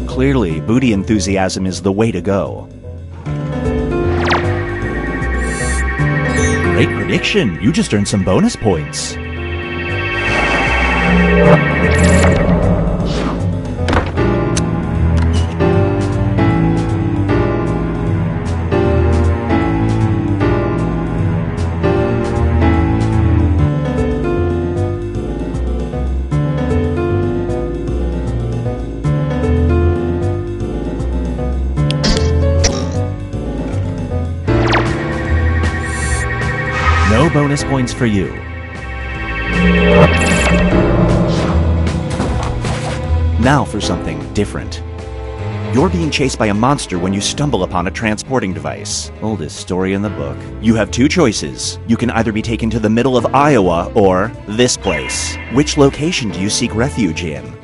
Clearly, booty enthusiasm is the way to go. Great prediction. You just earned some bonus points. No bonus points for you. Now for something different. You're being chased by a monster when you stumble upon a transporting device. Oldest story in the book. You have two choices. You can either be taken to the middle of Iowa or this place. Which location do you seek refuge in?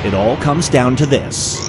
It all comes down to this.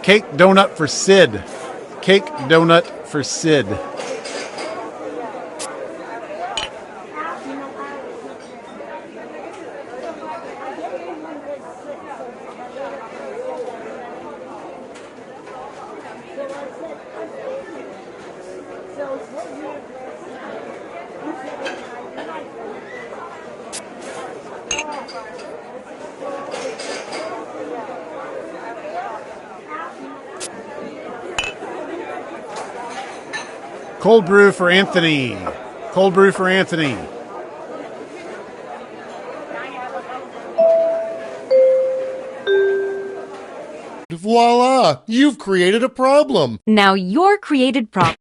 Cake donut for Sid. Cake donut for Sid. Cold brew for Anthony. Cold brew for Anthony. Voila! You've created a problem. Now your created problem.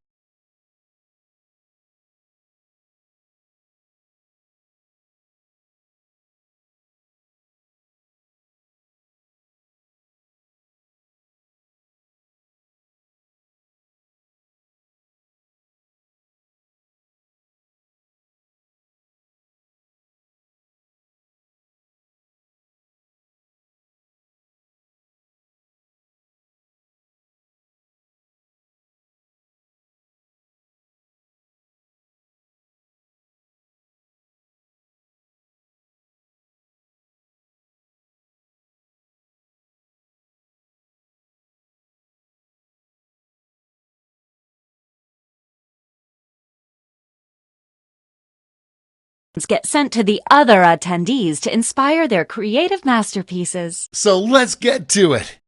Get sent to the other attendees to inspire their creative masterpieces. So let's get to it.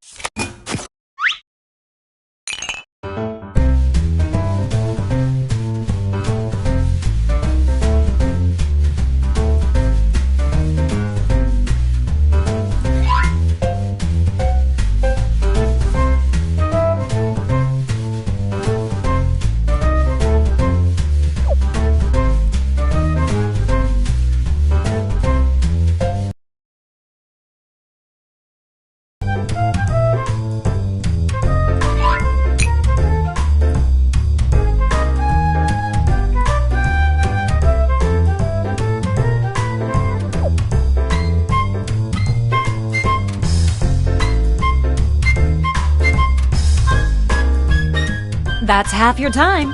That's half your time.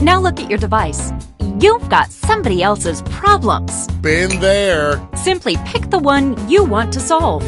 Now look at your device. You've got somebody else's problems. Been there. Simply pick the one you want to solve.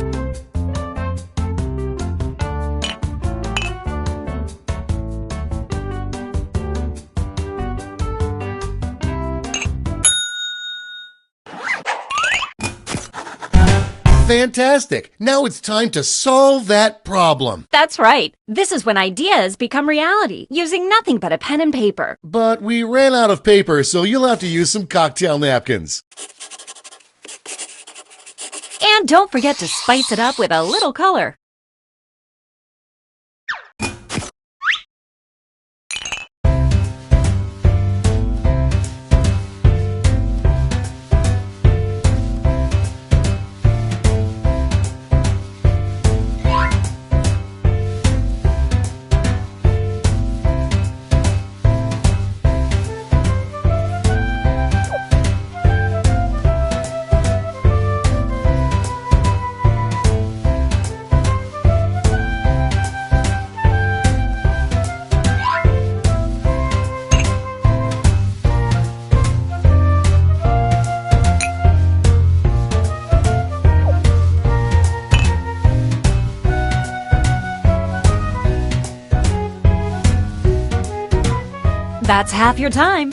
Fantastic. Now it's time to solve that problem. That's right. This is when ideas become reality, using nothing but a pen and paper. But we ran out of paper, so you'll have to use some cocktail napkins. And don't forget to spice it up with a little color. That's half your time.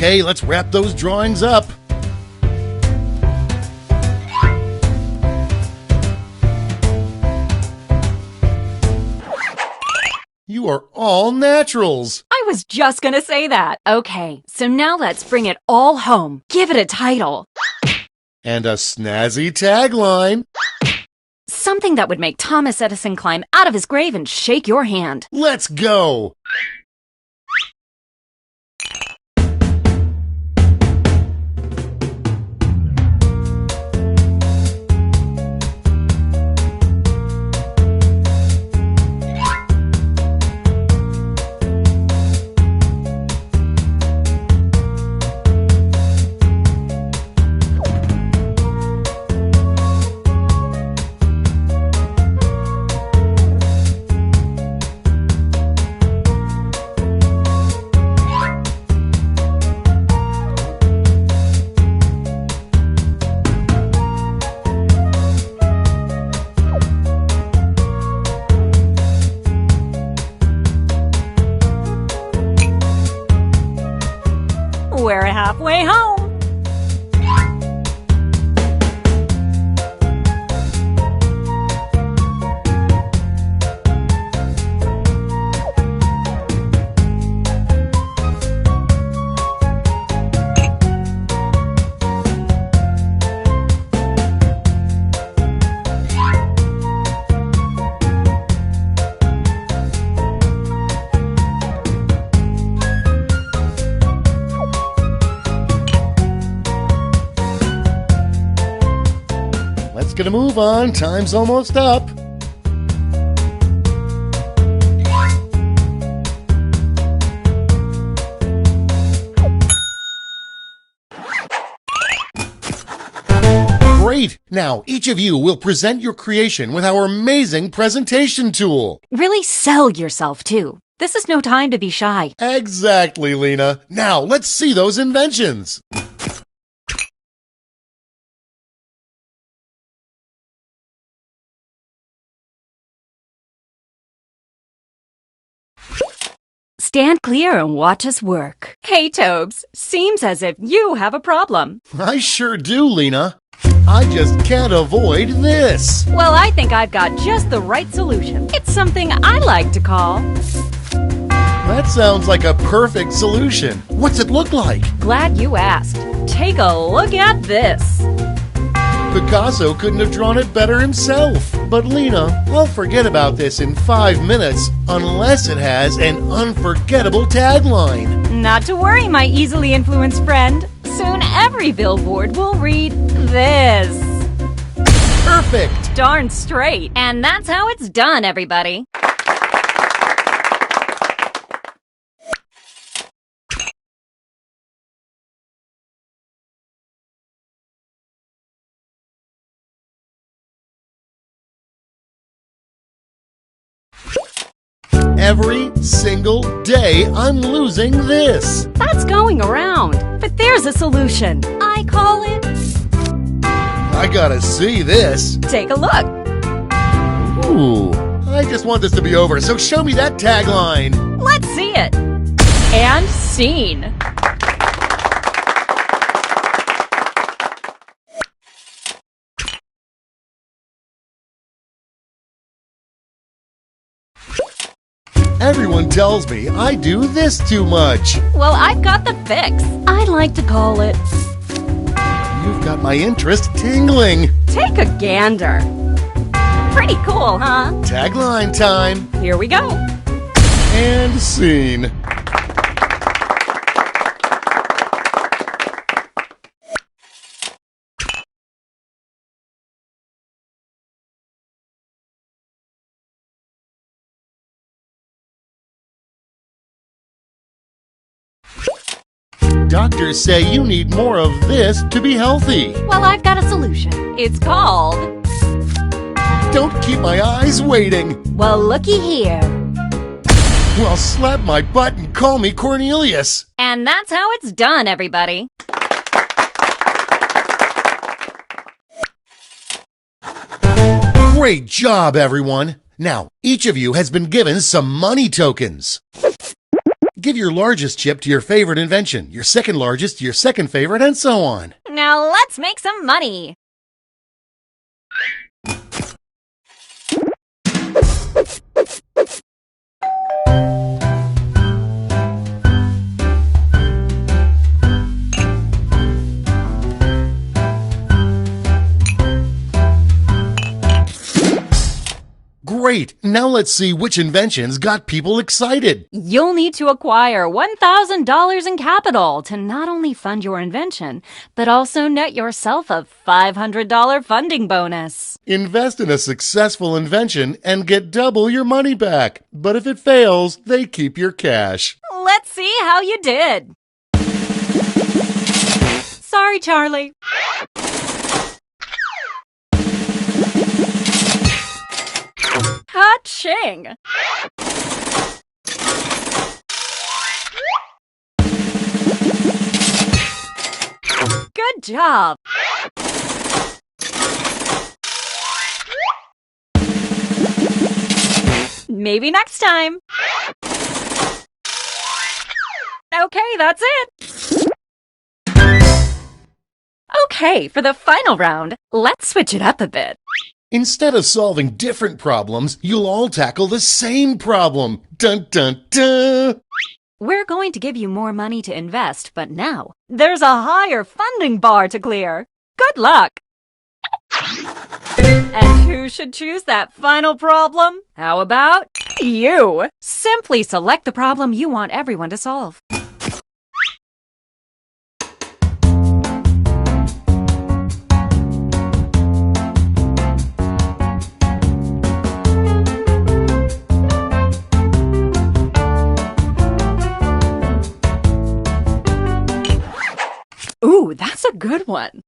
Okay, let's wrap those drawings up. You are all naturals. I was just gonna say that. Okay, so now let's bring it all home. Give it a title. And a snazzy tagline. Something that would make Thomas Edison climb out of his grave and shake your hand. Let's go. Let's get a move on. Time's almost up. Great! Now, each of you will present your creation with our amazing presentation tool. Really sell yourself, too. This is no time to be shy. Exactly, Lena. Now, let's see those inventions. Stand clear and watch us work. Hey, Tobes. Seems as if you have a problem. I sure do, Lena. I just can't avoid this. Well, I think I've got just the right solution. It's something I like to call... That sounds like a perfect solution. What's it look like? Glad you asked. Take a look at this. Picasso couldn't have drawn it better himself. But Lena, I'll forget about this in 5 minutes unless it has an unforgettable tagline. Not to worry, my easily influenced friend. Soon every billboard will read this. Perfect! Darn straight. And that's how it's done, everybody. Every single day, I'm losing this. That's going around. But there's a solution. I call it... I gotta see this. Take a look. Ooh, I just want this to be over, so show me that tagline. Let's see it. And scene. Everyone tells me I do this too much. Well, I've got the fix. I like to call it... You've got my interest tingling. Take a gander. Pretty cool, huh? Tagline time. Here we go. And scene. Doctors say you need more of this to be healthy. Well, I've got a solution. It's called... Don't keep my eyes waiting. Well, looky here. Well, slap my butt and call me Cornelius. And that's how it's done, everybody. Great job, everyone. Now, each of you has been given some money tokens. Give your largest chip to your favorite invention, your second largest to your second favorite, and so on. Now let's make some money. Great! Now let's see which inventions got people excited. You'll need to acquire $1,000 in capital to not only fund your invention, but also net yourself a $500 funding bonus. Invest in a successful invention and get double your money back. But if it fails, they keep your cash. Let's see how you did. Sorry, Charlie. Ka-ching! Good job! Maybe next time. Okay, that's it. Okay, for the final round, let's switch it up a bit. Instead of solving different problems, you'll all tackle the same problem. Dun dun dun! We're going to give you more money to invest, but now there's a higher funding bar to clear. Good luck! And who should choose that final problem? How about you? Simply select the problem you want everyone to solve. good one.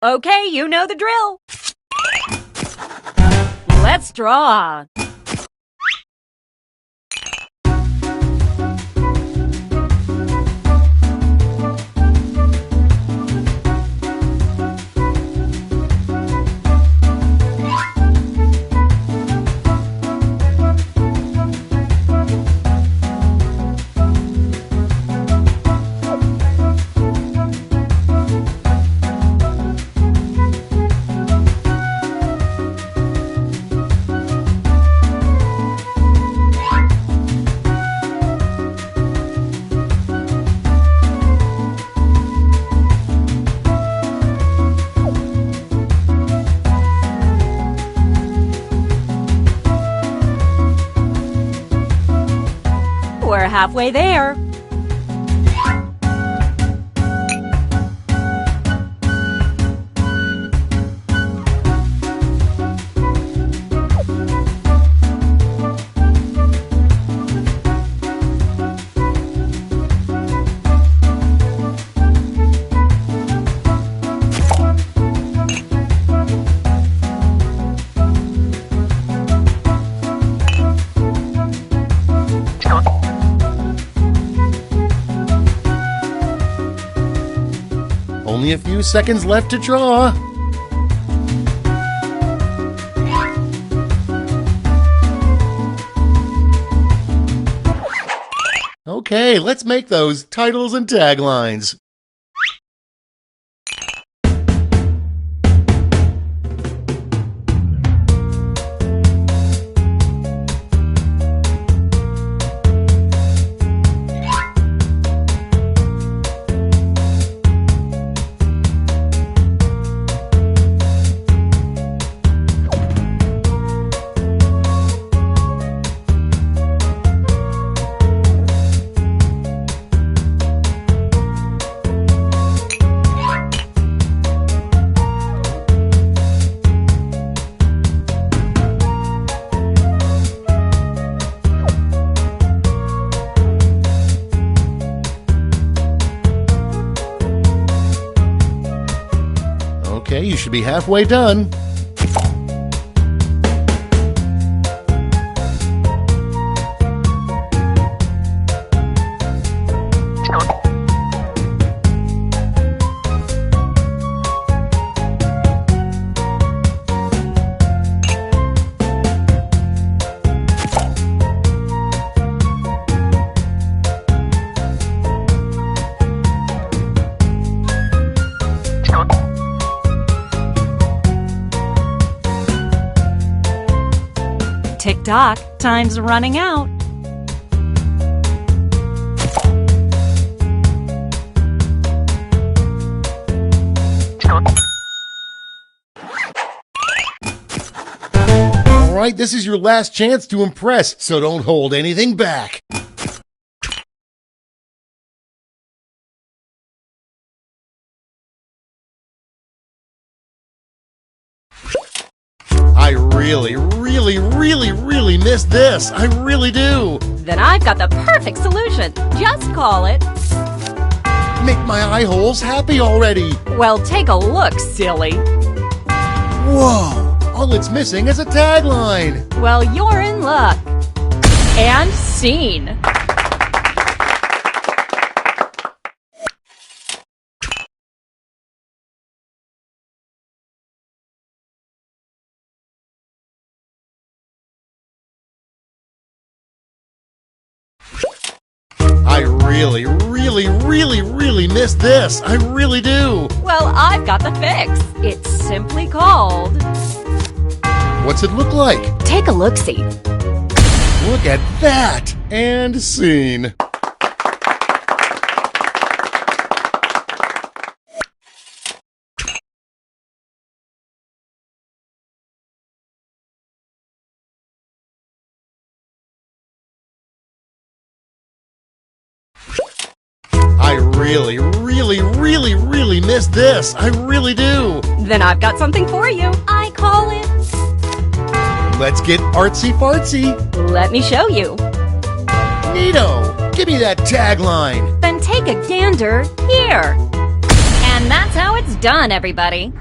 Okay, you know the drill. Let's draw. We're halfway there. Only a few seconds left to draw. Okay, let's make those titles and taglines. Okay, you should be halfway done. Tick-tock, time's running out. All right, this is your last chance to impress, so don't hold anything back. I really missed this. I really do. Then I've got the perfect solution. Just call it. Make my eye holes happy already. Well, take a look, silly. Whoa, all it's missing is a tagline. Well, you're in luck. And scene. I really missed this. I really do. Well, I've got the fix. It's simply called... What's it look like? Take a look-see. Look at that. And scene. I really missed this. I really do. Then I've got something for you. I call it... Let's get artsy-fartsy. Let me show you. Neato. Give me that tagline. Then take a gander here. And And that's how it's done, everybody.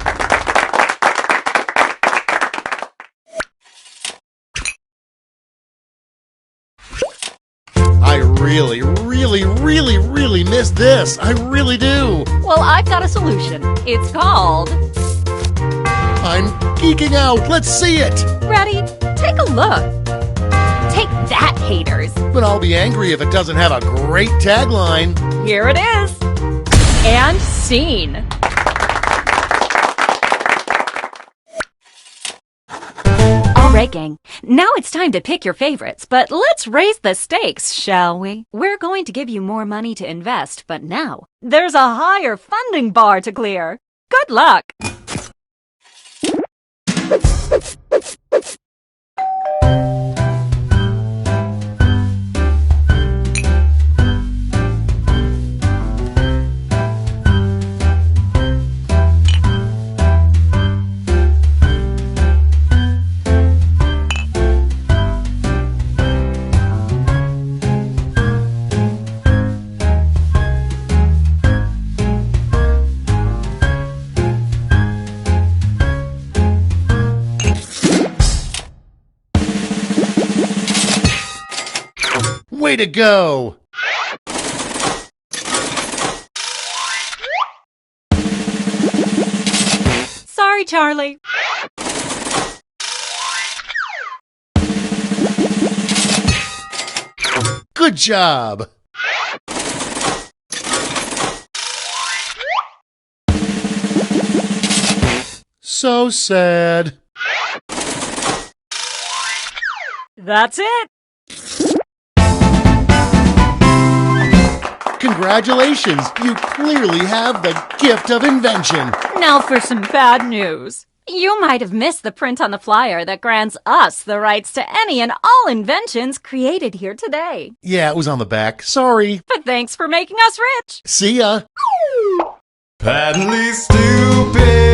I really miss this. I really do. Well, I've got a solution. It's called... I'm geeking out. Let's see it. Ready? Take a look. Take that, haters. But I'll be angry if it doesn't have a great tagline. Here it is. And scene. All right, gang. Now it's time to pick your favorites, but let's raise the stakes, shall we? We're going to give you more money to invest, but now there's a higher funding bar to clear. Good luck. Way to go! Sorry, Charlie. Good job! So sad. That's it. Congratulations! You clearly have the gift of invention. Now for some bad news. You might have missed the print on the flyer that grants us the rights to any and all inventions created here today. Yeah, it was on the back. Sorry. But thanks for making us rich. See ya. Patently stupid.